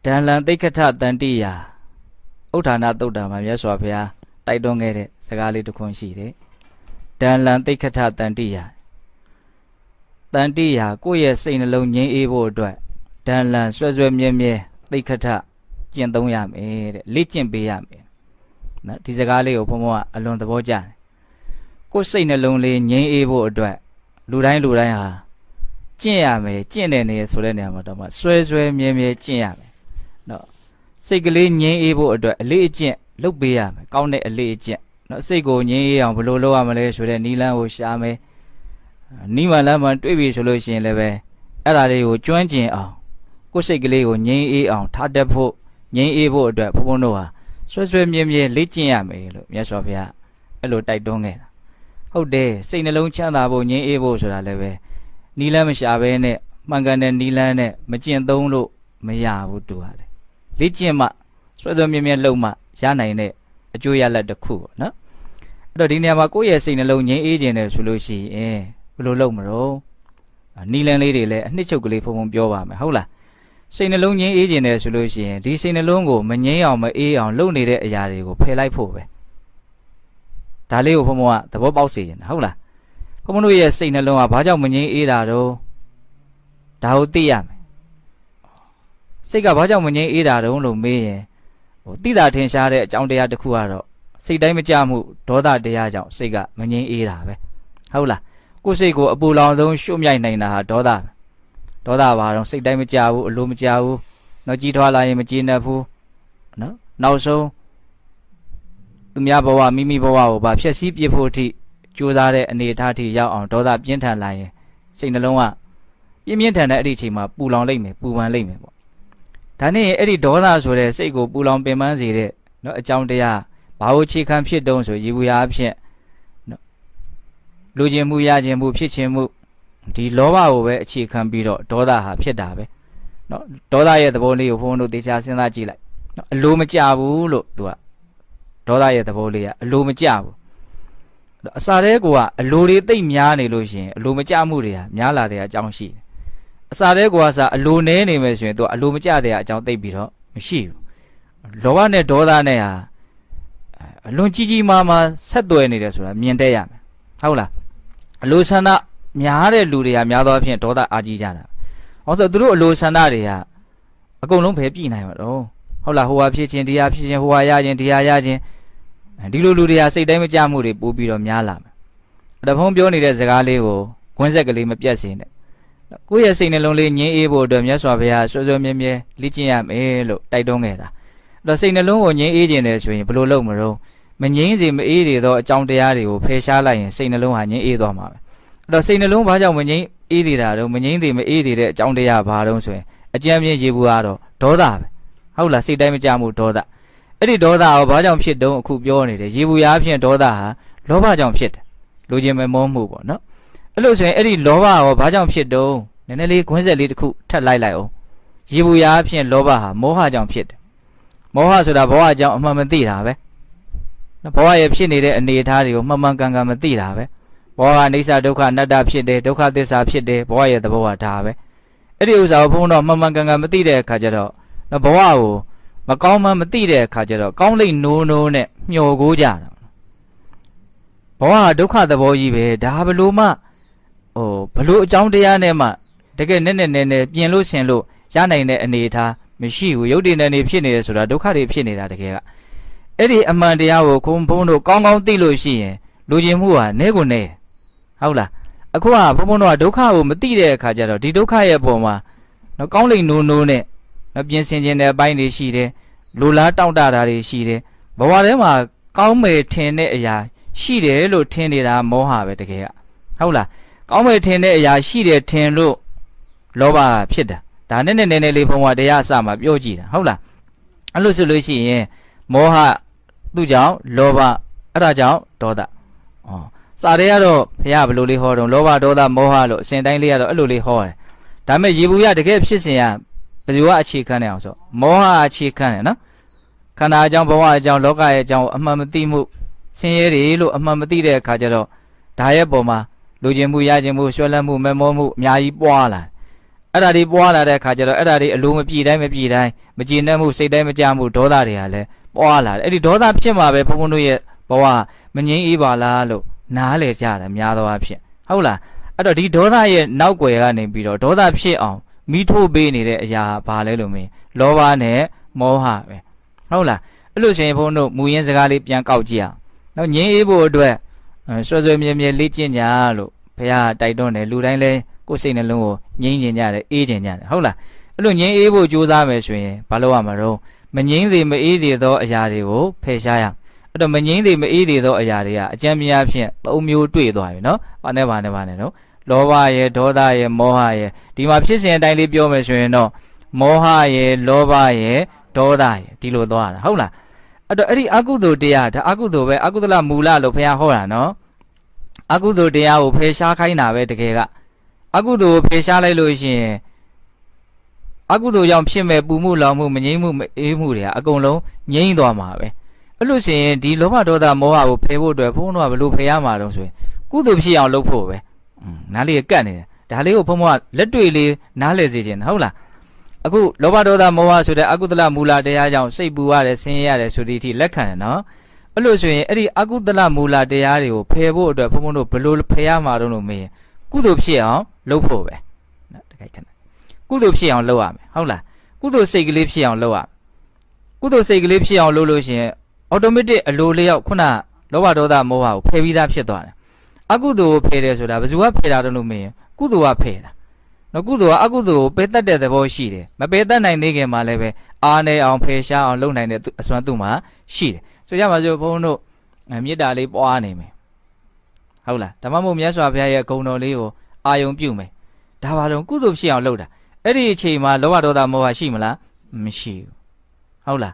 ဒန်လန်တိခထတန်တိယာဥဋ္ဌာဏသုတ်တာမှာမြတ်စွာဘုရားတိုက်တွန်းခဲ့တဲ့စကားလေးတစ်ခွန်းရှိတယ်ဒန်လန်တိခထတန်တိယာတန်တိယာကိုယ့်ရဲ့စိတ်နှလုံးငြိမ်းအေးဖို့အတွက်ဒန်လန်ဆွဲဆွဲမြဲမြဲတိခထကျင့်သုံးရမယ်တဲ့လေ့ကျင့်ပေးရမယ်နော်ဒီစကားလေးကိုဘုံဘုံကအလွန်သဘောကျတယ်ကိုယ်စိတ်နှလုံးလေးငြိမ်းအေးဖို့အတွက်လူတိုင်းဟာကျင့်ရမယ်ကျင့်တဲ့နေဆိုတဲ့နေရာမှာတော့ဆွဲဆွဲမြဲမြဲကျင့်ရမယ်နော်စိတ်ကလေးငြိမ်းအေးဖို့အတွက်အလေးအကျင့်လုပ်ပေးရမယ်ကောင်းတဲ့အလေးအကျင့်နော်စိတ်ကိုငြိမ်းအေးအောင်ဘယ်လိုလုပ်ရမလဲဆိုတဲ့နီလန်းကိုရှာမယ်နီးမှလမ်းမှတွေ့ပြီဆိုလို့ရှိရင်လည်းပဲအဲ့ဒါလေးကိုကျွမ်းကျင်အောင်ကိုယ်စိတ်ကလေးကိုငြိမ်းအေးအောင်ထားတတ်ဖို့ငြိမ်းအေးဖို့အတွက်ဘုန်းဘုန်းတို့ဟာဆွဲဆွဲမြဲမြဲလေ့ကျင့်ရမယ်လို့မြတ်စွာဘုရားအဲ့လိုတိုက်တွန်းခဲ့တာဟုတ်တယ်စိတ်နှလုံးချမ်းသာဖို့ငြိမ်းအေးဖို့ဆိုတာလည်းပဲနီလန်းမရှာဘဲနဲ့မှန်ကန်တဲ့နီလန်းနဲ့မကျင့်သုံးလို့မရဘူးတူရတယ်လေ့ကျင့်မှဆွဲဆွဲမြဲမြဲလုပ်မှရနိုင်တဲ့အကျိုးရလဒ်တစ်ခုပေါ့နော်အဲ့တော့ဒီနေရာမှာကိုယ့်ရဲ့စိတ်နှလုံးငြိမ်းအေးခြင်းတယ်ဆိုလို့ရှိရင်ဘယ်လိုလုပ်မလို့နီလန်းလေးတွေလည်းအနှစ်ချုပ်ကလေးဖုံဖုံပြောပါမယ်ဟုတ်လားစိတ်နှလုံးငြိမ်းအေးခြင်းတယ်ဆိုလို့ရှိရင်ဒီစိတ်နှလုံးကိုမငြိမ်းအောင်မအေးအောင်လုပ်နေတဲ့အရာတွေကိုဖယ်လိုက်ဖို့ပဲဒါလေးကိုဘုံဘုံကသဘောပေါက်စေချင်တာဟုတ်လားဘုံဘုံတို့ရဲ့စိတ်နှလုံးကဘာကြောင့်မငြိမ်းအေးတာတော့ဒါကိုသိရမယ်စိတ်ကဘာကြောင့်မငြိမ်းအေးတာတုံးလို့မေးရင်သိတာထင်ရှားတဲ့အကြောင်းတရားတစ်ခုကတော့စိတ်တိုင်းမကြမှုဒေါသတရားကြောင့်စိတ်ကမငြိမ်းအေးတာပဲဟုတ်လားကိုယ်စိတ်ကိုအပူလောင်ဆုံးရှုမြိုက်နိုင်တာဟာဒေါသဘာတော့စိတ်တိုင်းမကြဘူးအလိုမကြဘူးနောက်ကြီးထွားလာရင်မကျေနပ်ဘူးနော်နောက်ဆုံးသူများဘဝမိမိဘဝကိုဗာဖြည့်ဆည်းပြဖို့အထိကြိုးစားတဲ့အနေအထားထိရောက်အောင်ဒေါသပြင်းထန်လာရင်စိတ်နှလုံးကပြင်းထန်တဲ့အသည့်အချိန်မှာပူလောင်လိမ့်မယ်ပူပန်လိမ့်မယ်ပေါ့ဒါနဲ့အဲ့ဒီဒေါသဆိုတဲ့စိတ်ကိုပူလောင်ပင်ပန်းစေတဲ့နော်အကြောင်းတရားဘာလို့ခြေခံဖြစ်တုံးဆိုရေဘူးရာအဖြစ်နော်လူချင်းမှုရခြင်းမှုဖြစ်ခြင်းမှုဒီလောဘကိုပဲအခြေခံပြီးတော့ဒေါသဟာဖြစ်တာပဲနော်ဒေါသရဲ့သဘောလေးကိုဘုန်းတို့သေချာစဉ်းစားကြည့်လိုက်နော်အလိုမကြဘူးလို့သူကဒေါသရဲ့သဘောလေးကအလိုမကြဘူးအစာတဲကအလိုလေးသိမ့်များနေလို့ရှိရင်အလိုမကြမှုတွေဟာများလာတဲ့အကြောင်းရှိတယ်အစာတဲကအစာအလိုနည်းနေမယ်ဆိုရင်သူကအလိုမကြတဲ့အကြောင်းသိပ်ပြီးတော့မရှိဘူးလောဘနဲ့ဒေါသနဲ့ဟာအလွန်ကြီးကြီးမားမားဆက်သွယ်နေတယ်ဆိုတာမြင်တတ်ရမယ်ဟုတ်လားအလိုဆန္ဒများတဲ့လူတွေကများသောအားဖြင့်ဒေါသအာကြီးကြတာ။ဟောဆိုသူတို့အလိုဆန္ဒတွေကအကုန်လုံးဖယ်ပြနိုင်မှာတော့ဟုတ်လားဟိုဟာဖြစ်ခြင်းတရားဖြစ်ခြင်းဟိုဟာရခြင်းတရားရခြင်းဒီလိုလူတွေကစိတ်တိုင်းမကြမှုတွေပို့ပြီးတော့များလာမယ်။တဖုံးပြောနေတဲ့စကားလေးကိုခွန်းဆက်ကလေးမပြတ်စေနဲ့။ကိုယ့်ရဲ့စိတ်နှလုံးလေးငြိမ်းအေးဖို့အတွက်မြတ်စွာဘုရားဆွေးဆွေးမြဲမြဲလေ့ကျင့်ရမယ်လို့တိုက်တွန်းခဲ့တာ။အဲ့တော့စိတ်နှလုံးကိုငြိမ်းအေးခြင်းတယ်ဆိုရင်ဘယ်လိုလုပ်မလို့မငြိမ်းစေမအေးတွေသောအကြောင်းတရားတွေကိုဖယ်ရှားလိုက်ရင်စိတ်နှလုံးဟာငြိမ်းအေးသွားမှာပဲအဲ့တော့စိတ်နှလုံးဘာကြောင့်မငြိမ်းအေးနေတာတော့မငြိမ်းသေးမအေးသေးတဲ့အကြောင်းတရားဘာတော့ဆိုရင်အကျဉ်းပြင်းရေဘူးကတော့ဒေါသပဲဟုတ်လားစိတ်တိုင်းမကြမှုဒေါသအဲ့ဒီဒေါသရောဘာကြောင့်ဖြစ်တုံးအခုပြောနေတယ်ရေဘူးရာအဖြစ်ဒေါသဟာလောဘကြောင့်ဖြစ်တယ်လူချင်းမမောမှုပေါ့နော်အဲ့လို့ဆိုရင်အဲ့ဒီလောဘရောဘာကြောင့်ဖြစ်တုံးနည်းနည်းလေးခွန်းဆက်လေးတစ်ခုထပ်လိုက်အောင်ရေဘူးရာအဖြစ်လောဘဟာမောဟကြောင့်ဖြစ်တယ်မောဟဆိုတာဘဝအကြောင်းအမှန်မသိတာပဲဘဝရဲ့ဖြစ်နေတဲ့အနေအထားတွေကိုမှန်မှန်ကန်ကန်မသိတာပဲဘဝကနေစာဒုက္ခအနတ္တဖြစ်တယ်ဒုက္ခသစ္စာဖြစ်တယ်ဘဝရဲ့သဘောကဒါပဲအဲ့ဒီဥစ္စာကိုဘုန်းတော်မှန်မှန်ကန်ကန်မသိတဲ့အခါကျတော့ဘဝကိုမကောင်းမှမသိတဲ့အခါကျတော့ကောင်းလိမ့်နိုးနဲ့မျှော်ကိုးကြတာဘဝကဒုက္ခသဘောကြီးပဲဒါဘလို့မှဘလို့အကြောင်းတရားနဲ့မှတကယ်နဲ့ပြင်လို့ရှင်လို့ရနိုင်တဲ့အနေအထားမရှိဘူးရုပ်တည်နေဖြစ်နေတယ်ဆိုတာဒုက္ခတွေဖြစ်နေတာတကယ်ကအဲ့ဒီအမှန်တရားကိုခုံဘုန်းတို့ကောင်းကောင်းသိလို့ရှိရင်လူချင်းမှုဟာနဲကိုနဲဟုတ်လားအခုကဘုန်းဘုန်းတို့ကဒုက္ခကိုမသိတဲ့အခါကျတော့ဒီဒုက္ခရဲ့ပုံမှာနော်ကောင်းလိမ့်နိုးနဲ့နော်ပြင်ဆင်ခြင်းတဲ့အပိုင်းတွေရှိတယ်လူလားတောင့်တတာတွေရှိတယ်ဘဝထဲမှာကောင်းမယ်ထင်တဲ့အရာရှိတယ်လို့ထင်နေတာမောဟပဲတကယ်ကဟုတ်လားကောင်းမယ်ထင်တဲ့အရာရှိတယ်ထင်လို့လောဘဖြစ်တာဒါနဲ့လေးဘုံကတရားအစမှာပြောကြည့်တာဟုတ်လားအဲ့လိုဆိုလို့ရှိရင်မောဟသူ့ကြောင့်လောဘအဲ့ဒါကြောင့်ဒေါသစာတွေကတော့ဘုရားဘယ်လိုလေးဟောတော့လောဘဒေါသမောဟလို့အစဉ်တိုင်းလေးကတော့အဲ့လိုလေးဟောတယ်ဒါပေမဲ့ရေဘူးရတကယ်ဖြစ်စဉ်ကဘယ်သူကအခြေခံနေအောင်ဆိုမောဟအခြေခံတယ်နော်ခန္ဓာအကြောင်းဘဝအကြောင်းလောကရဲ့အကြောင်းအမှန်မသိမှုဆင်းရဲတွေလို့အမှန်မသိတဲ့အခါကျတော့ဒါရဲ့ပုံမှာလူချင်းမှုရချင်းမှုဆွဲလန်းမှုမမောမှုအများကြီးပွားလာ အဲ့ဒါတွေပွားလာတဲ့အခါကျတော့အဲ့ဒါတွေအလိုမပြည့်တိုင်းမပြည့်တိုင်းမကျေနပ်မှုစိတ်တိုင်းမကြမှုဒေါသတွေကလည်းပွားလာတယ်အဲ့ဒီဒေါသဖြစ်မှာပဲဘုန်းဘုန်းတို့ရဲ့ဘဝမငြိမ်းအေးပါလားလို့နားလေကြတယ်များသောအားဖြင့်ဟုတ်လားအဲ့တော့ဒီဒေါသရဲ့နောက်ွယ်ကနေပြီးတော့ဒေါသဖြစ်အောင်မိထိုးပေးနေတဲ့အရာဘာလဲလို့မင်းလောဘနဲ့မောဟပဲဟုတ်လားအဲ့လိုဆိုရင်ဘုန်းတို့မူရင်းစကားလေးပြန်ကောက်ကြည့်အောင်နော်ငြိမ်းအေးဖို့အတွက်ဆွဆွမြဲမြဲလေ့ကျင့်ကြလို့ဘုရားတိုက်တွန်းတယ်လူတိုင်းလဲကိုယ်စိတ်နှလုံးကိုငြိမ်းကျင်ကြတယ်အေးကျင်ကြတယ်ဟုတ်လားအဲ့လိုငြိမ်းအေးဖို့ကြိုးစားမယ်ဆိုရင်ဘာလို့ရမှာတော့မငြိမ်းသေးမအေးသေးသောအရာတွေကိုဖယ်ရှားရအောင်အဲ့တော့မငြိမ်းသေးမအေးသေးသောအရာတွေကအကျဉ်းများဖြင့်၃မျိုးတွေ့သွားပြီနော်ဘာနဲ့နော်လောဘရဲ့ဒေါသရဲ့မောဟရဲ့ဒီမှာဖြစ်စဉ်အတိုင်းလေးပြောမယ်ဆိုရင်တော့မောဟရဲ့လောဘရဲ့ဒေါသရဲ့ဒီလိုသွားတာဟုတ်လားအဲ့တော့အဲ့ဒီအကုသိုလ်တရားဒါအကုသိုလ်ပဲအကုသလမူလလို့ဘုရားဟောတာနော်အကုသိုလ်တရားကိုဖယ်ရှားခိုင်းတာပဲတကယ်ကအကုသိုလ်ကိုဖယ်ရှားလိုက်လို့ရှိရင်အကုသိုလ်ကြောင့်ဖြစ်မဲ့ပူမှုလောင်မှုမငြိမ်းမှုမအေးမှုတွေကအကုန်လုံးငြိမ်းသွားမှာပဲအဲ့လို့ရှိရင်ဒီလောဘဒေါသမောဟကိုဖယ်ဖို့အတွက်ဘုန်းတော်ကဘလို့ဖယ်ရမှာတော့ဆိုရင်ကုသိုလ်ဖြစ်အောင်လုပ်ဖို့ပဲနားလေးကတ်နေတယ်ဒါလေးကိုဘုန်းဘုန်းကလက်တွေ့လေးနားလည်စေခြင်းဟုတ်လားအခုလောဘဒေါသမောဟဆိုတဲ့အကုသလမူလတရားကြောင့်စိတ်ပူရတယ်ဆင်းရဲရတယ်ဆိုတဲ့အထိလက်ခံတယ်နော်အဲ့လို့ဆိုရင်အဲ့ဒီအကုသလမူလတရားတွေကိုဖယ်ဖို့အတွက်ဘုန်းဘုန်းတို့ဘလို့ဖယ်ရမှာတော့လို့မေးရင်ကုသိုလ်ဖြစ်အောင်လုပ်ဖို့ပဲနော်တခါခဏကုသိုလ်ဖြစ်အောင်လုပ်ရမယ်ဟုတ်လားကုသိုလ်စိတ်ကလေးဖြစ်အောင်လုပ်ရကုသိုလ်စိတ်ကလေးဖြစ်အောင်လုပ်လို့ရှိရင် automatic အလိုလျောက်ခုနလောဘဒေါသမောဟကိုဖယ်ပြီးသားဖြစ်သွားတယ်အကုသိုလ်ကိုဖယ်တယ်ဆိုတာဘယ်သူကဖယ်တာတော့လို့မေးရင်ကုသိုလ်ကဖယ်တာနော်ကုသိုလ်ကအကုသိုလ်ကိုပယ်တတ်တဲ့သဘောရှိတယ်မပယ်တတ်နိုင်သေးခင်မှာလည်းပဲအားနေအောင်ဖယ်ရှားအောင်လုပ်နိုင်တဲ့အစွမ်းသူ့မှာရှိတယ်ဆိုကြပါစို့ဘုန်းတို့မေတ္တာလေးပွားနေမယ်ဟုတ်လားဓမ္မမို့မြတ်စွာဘုရားရဲ့ဂုဏ်တော်လေးကိုအာယုံပြုမယ်ဒါပါတော့ကုသိုလ်ဖြစ်အောင်လုပ်တာအဲ့ဒီအချိန်မှာလောဘဒေါသမောဟရှိမလားမရှိဘူးဟုတ်လား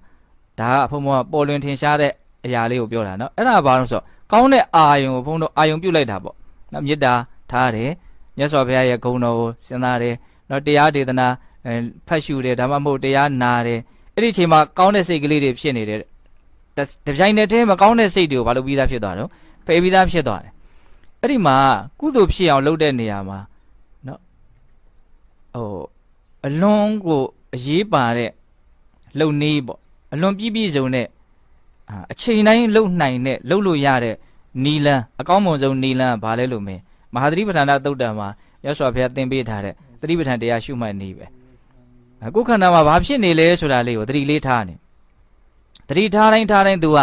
ဒါကဘုန်းဘုန်းကပေါ်လွင်ထင်ရှားတဲ့အရာလေးကိုပြောတာနော်အဲ့ဒါဘာလို့ဆိုကောင်းတဲ့အာယုံကိုဘုန်းတို့အာယုံပြုလိုက်တာပေါ့နော်မေတ္တာထားတယ်မြတ်စွာဘုရားရဲ့ဂုဏ်တော်ကိုစဉ်းစားတယ်နော်တရားဒေသနာဖတ်ရှုတယ်ဒါမှမဟုတ်တရားနာတယ်အဲ့ဒီအချိန်မှာကောင်းတဲ့စိတ်ကလေးတွေဖြစ်နေတယ်တပြိုင်တည်းမကောင်းတဲ့စိတ်တွေကိုဘာလို့ပြီးသားဖြစ်သွားတော့ဖယ်ပြီးသားဖြစ်သွားတယ်အဲ့ဒီမှာကုသိုလ်ဖြစ်အောင်လုပ်တဲ့နေရာမှာနော်အလွန်ကိုအရေးပါတဲ့လုံနည်းပေါ့အလွန်ပြည့်စုံတဲ့အချိန်တိုင်းလုံနိုင်တဲ့လုံလို့ရတဲ့နီလန်းအကောင်းမွန်ဆုံးနီလန်းဘာလဲလို့မင်းမဟာသတိပဋ္ဌာန်သုတ်တံမှာရသော်ဘုရားသင်ပေးထားတဲ့သတိပဋ္ဌာန်တရားရှုမှတ်နည်းပဲကိုယ်ခန္ဓာမှာဘာဖြစ်နေလဲဆိုတာလေးကိုသတိလေးထားနေသတိထားတိုင်းသူက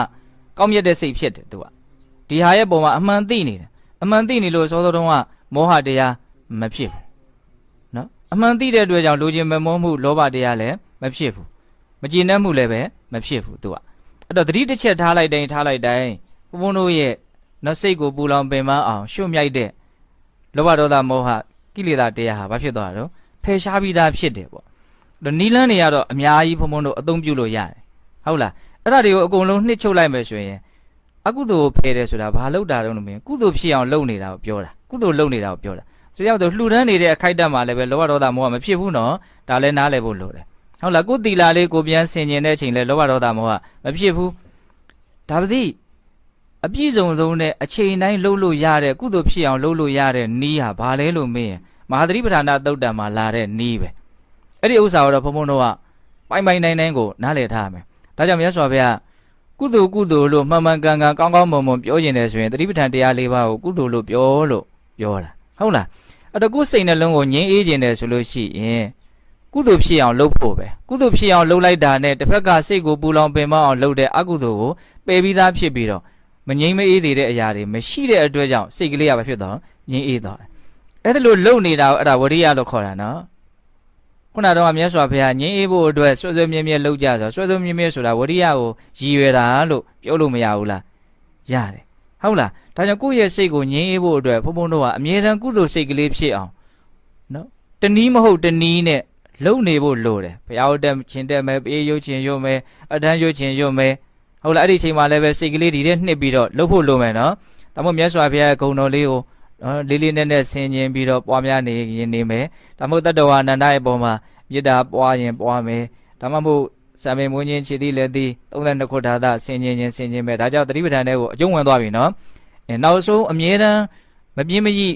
ကောင်းမြတ်တဲ့စိတ်ဖြစ်တယ်သူကဒီဟာရဲ့ပုံမှာအမှန်သိနေတယ်အမှန်သိနေလို့စောစောတုန်းကမောဟတရားမဖြစ်ဘူးနော်အမှန်သိတဲ့အတွက်ကြောင့်လူချင်းမမောမှုလောဘတရားလည်းမဖြစ်ဘူးမကျေနပ်မှုလည်းပဲမဖြစ်ဘူးသူကအဲ့တော့သတိတစ်ချက်ထားလိုက်တိုင်းဘုန်းတို့ရဲ့နော်စိတ်ကိုပူလောင်ပင်ပန်းအောင်ရှုမြိုက်တဲ့လောဘဒေါသမောဟကိလေသာတရားဟာဘာဖြစ်သွားတာတော့ဖယ်ရှားပြီးသားဖြစ်တယ်ပေါ့အဲ့နီလန်းတွေကတော့အများကြီးဘုန်းတို့အသုံးပြုလို့ရတယ်ဟုတ်လားအဲ့ဒါတွေကိုအကုန်လုံးနှစ်ချုပ်လိုက်မယ်ဆိုရင်အကုသိုလ်ဖယ်တယ်ဆိုတာဘာလို့တာတော့လို့မင်းကုသိုလ်ဖြစ်အောင်လုပ်နေတာကိုပြောတာကုသိုလ်လုပ်နေတာကိုပြောတာဆိုရတော့လှူဒန်းနေတဲ့အခိုက်အတန့်မှာလည်းပဲလောဘဒေါသမောဟမဖြစ်ဘူးနော်ဒါလည်းနားလည်ဖို့လိုတယ်ဟုတ်လားကိုယ်တီလာလေးကိုပြန်ဆင်ကျင်တဲ့အချိန်လဲလောဘဒေါသမောဟမဖြစ်ဘူးဒါပတိအပြည့်စုံဆုံးနဲ့အချိန်တိုင်းလှုပ်လို့ရတဲ့ကုသိုလ်ဖြစ်အောင်လှုပ်လို့ရတဲ့နီးဟာဘာလဲလို့မေးရင်မဟာသတိပဋ္ဌာန်သုတ်တံမှာလာတဲ့နီးပဲအဲ့ဒီဥစ္စာတော့ဘုန်းတို့ကပိုင်နိုင်ကိုနားလည်ထားရမယ်ဒါကြောင့်မြတ်စွာဘုရားကုသိုလ်လို့မှန်မှန်ကန်ကန်ကောင်းမွန်ပြောရင်လည်းဆိုရင်သတိပဋ္ဌာန်တရား၄ပါးကိုကုသိုလ်လို့ပြောတာဟုတ်လားအဲ့တော့ကိုယ်စိတ်နှလုံးကိုငြိမ်းအေးခြင်းတယ်ဆိုလို့ရှိရင်ကုသိုလ်ဖြစ်အောင်လုပ်ဖို့ပဲကုသိုလ်ဖြစ်အောင်လုပ်လိုက်တာနဲ့တစ်ဖက်ကစိတ်ကိုပူလောင်ပင်မအောင်လုပ်တဲ့အကုသိုလ်ကိုပယ်ပြီးသားဖြစ်ပြီးတော့မငြိမ်းမအေးသေးတဲ့အရာတွေမရှိတဲ့အတွက်ကြောင့်စိတ်ကလေးကပဲဖြစ်တော့ငြိမ်းအေးသွားတယ်အဲ့ဒါလို့လုပ်နေတာကိုအဲ့ဒါဝရိယလို့ခေါ်တာနော်ခုနတော့မြတ်စွာဘုရားငြိမ်းအေးဖို့အတွက်ဆွဆွမြဲမြဲလုပ်ကြဆိုဆွဆွမြဲမြဲဆိုတာဝရိယကိုရည်ရွယ်တာလို့ပြောလို့မရဘူးလားရတယ်ဟုတ်လားဒါကြောင့်ကိုယ့်ရဲ့စိတ်ကိုငြိမ်းအေးဖို့အတွက်ဘုန်းတို့ကအမြဲတမ်းကုသိုလ်စိတ်ကလေးဖြစ်အောင်နော်တနည်းမဟုတ်တနည်းနဲ့လုံနေဖို့လိုတယ်ဘုရားတက်ခြင်းတက်မယ်ပြေးရုပ်ခြင်းရုပ်မယ်အတန်းရုပ်ခြင်းရုပ်မယ်ဟုတ်လားအဲ့ဒီအချိန်မှာလည်းပဲစိတ်ကလေးဒီထဲနှစ်ပြီးတော့လှုပ်ဖို့လိုမယ်နော်ဒါမှမဟုတ်မြတ်စွာဘုရားရဲ့ဂုဏ်တော်လေးကိုလေးနဲ့ဆင်ခြင်ပြီးတော့ပွားများနေရင်နေမယ်ဒါမှမဟုတ်တတ္တဝါအနန္တရဲ့ပုံမှာမေတ္တာပွားရင်ပွားမယ်ဒါမှမဟုတ်စာမေမွေးခြင်းခြေသီးလက်သီး32ခုထာသဆင်ခြင်ပဲဒါကြောင့်သတိပဋ္ဌာန်တွေကိုအကျုံးဝင်သွားပြီနော်နောက်ဆုံးအမြဲတမ်းမပြင်းမရိ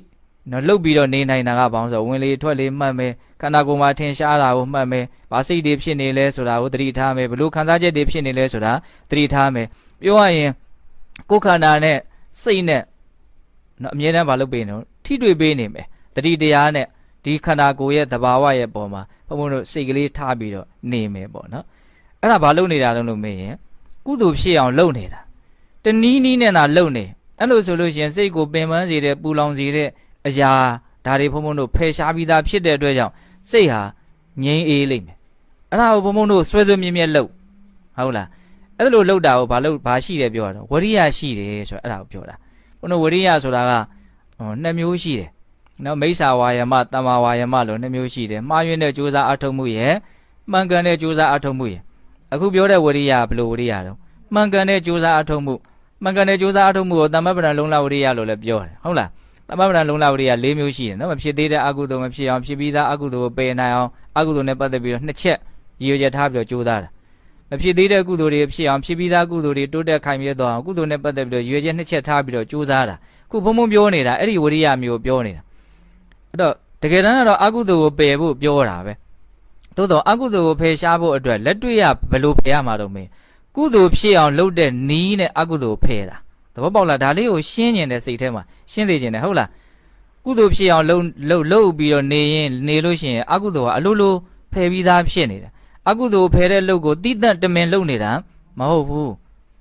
နော်လှုပ်ပြီးတော့နေနိုင်တာကဘာလို့ဆိုဝင်လေထွက်လေမှတ်မယ်ခန္ဓာကိုယ်မှာထင်ရှားတာကိုမှတ်မယ်ဘာစိတ်တွေဖြစ်နေလဲဆိုတာကိုသတိထားမယ်ဘလို့ခံစားချက်တွေဖြစ်နေလဲဆိုတာသတိထားမယ်ပြောရရင်ကိုယ်ခန္ဓာနဲ့စိတ်နဲ့နော်အမြဲတမ်းဘာလုပ်ပေးနေလို့ထိတွေ့ပေးနေမယ်တတိတရားနဲ့ဒီခန္ဓာကိုယ်ရဲ့သဘာဝရဲ့ပုံမှာဘုံဘုံတို့စိတ်ကလေးထားပြီးတော့နေမယ်ပေါ့နော်အဲ့ဒါဘာလုပ်နေတာလို့မေးရင်ကုသိုလ်ဖြစ်အောင်လုပ်နေတာတနည်းနည်းနဲ့သာလုပ်နေအဲ့လိုဆိုလို့ရှိရင်စိတ်ကိုပင်ပန်းစေတဲ့ပူလောင်စေတဲ့အရာဒါတွေဘုံဘုံတို့ဖယ်ရှားပြီးသားဖြစ်တဲ့အတွက်ကြောင့်စိတ်ဟာငြိမ်းအေးလိမ့်မယ်အဲ့ဒါကိုဘုံဘုံတို့ဆွဲဆွဲမြဲမြဲလုပ်ဟုတ်လားအဲ့လိုလုပ်တာကိုဘာရှိတယ်ပြောတာဝရိယရှိတယ်ဆိုတော့အဲ့ဒါကိုပြောတာဘုံတို့ဝရိယဆိုတာကနှစ်မျိုးရှိတယ်နော်မိစ္ဆာဝါယမတမ္မာဝါယမလို့နှစ်မျိုးရှိတယ်မှားယွင်းတဲ့ကြိုးစားအထောက်မှုရဲ့မှန်ကန်တဲ့ကြိုးစားအထောက်မှုရဲ့အခုပြောတဲ့ဝရိယဘယ်လိုဝရိယတော့မှန်ကန်တဲ့ကြိုးစားအထောက်မှုမှန်ကန်တဲ့ကြိုးစားအထောက်မှုကိုသမ္မပဒံလုံလဝရိယလို့လည်းပြောတယ်ဟုတ်လားသမ္မပဒံလုံလဝရိယ၄မျိုးရှိတယ်နော်မဖြစ်သေးတဲ့အကုသိုလ်မဖြစ်အောင်ဖြစ်ပြီးသားအကုသိုလ်ကိုပယ်နိုင်အောင်အကုသိုလ်နဲ့ပတ်သက်ပြီးတော့နှစ်ချက်ရည်ရွယ်ချက်ထားပြီးတော့ကြိုးစားတာမဖြစ်သေးတဲ့ကုသိုလ်တွေဖြစ်အောင်ဖြစ်ပြီးသားကုသိုလ်တွေတိုးတက်ခိုင်မြဲသွားအောင်ကုသိုလ်နဲ့ပတ်သက်ပြီးတော့ရည်ရွယ်ချက်နှစ်ချက်ထားပြီးတော့ကြိုးစားတာခုဘုံဘုံပြောနေတာအဲ့ဒီဝရိယမျိုးပြောနေတာအဲ့တော့တကယ်တမ်းကတော့အကုသိုလ်ကိုပယ်ဖို့ပြောတာပဲသို့တော့အကုသိုလ်ကိုဖယ်ရှားဖို့အတွက်လက်တွေ့ရဘယ်လိုဖယ်ရမှာတော့မင်းကုသိုလ်ဖြစ်အောင်လုပ်တဲ့နီးနဲ့အကုသိုလ်ဖယ်တာသဘောပေါက်လားဒါလေးကိုရှင်းကျင်တဲ့စိတ်ထဲမှာရှင်းသေးကျင်တယ်ဟုတ်လားကုသိုလ်ဖြစ်အောင်လုပ်ပြီးတော့နေလို့ရှိရင်အကုသိုလ်ကအလိုလိုဖယ်ပြီးသားဖြစ်နေတယ်အကုသိုလ်ဖယ်တဲ့လုပ်ကိုတိတတ်တမင်လုပ်နေတာမဟုတ်ဘူ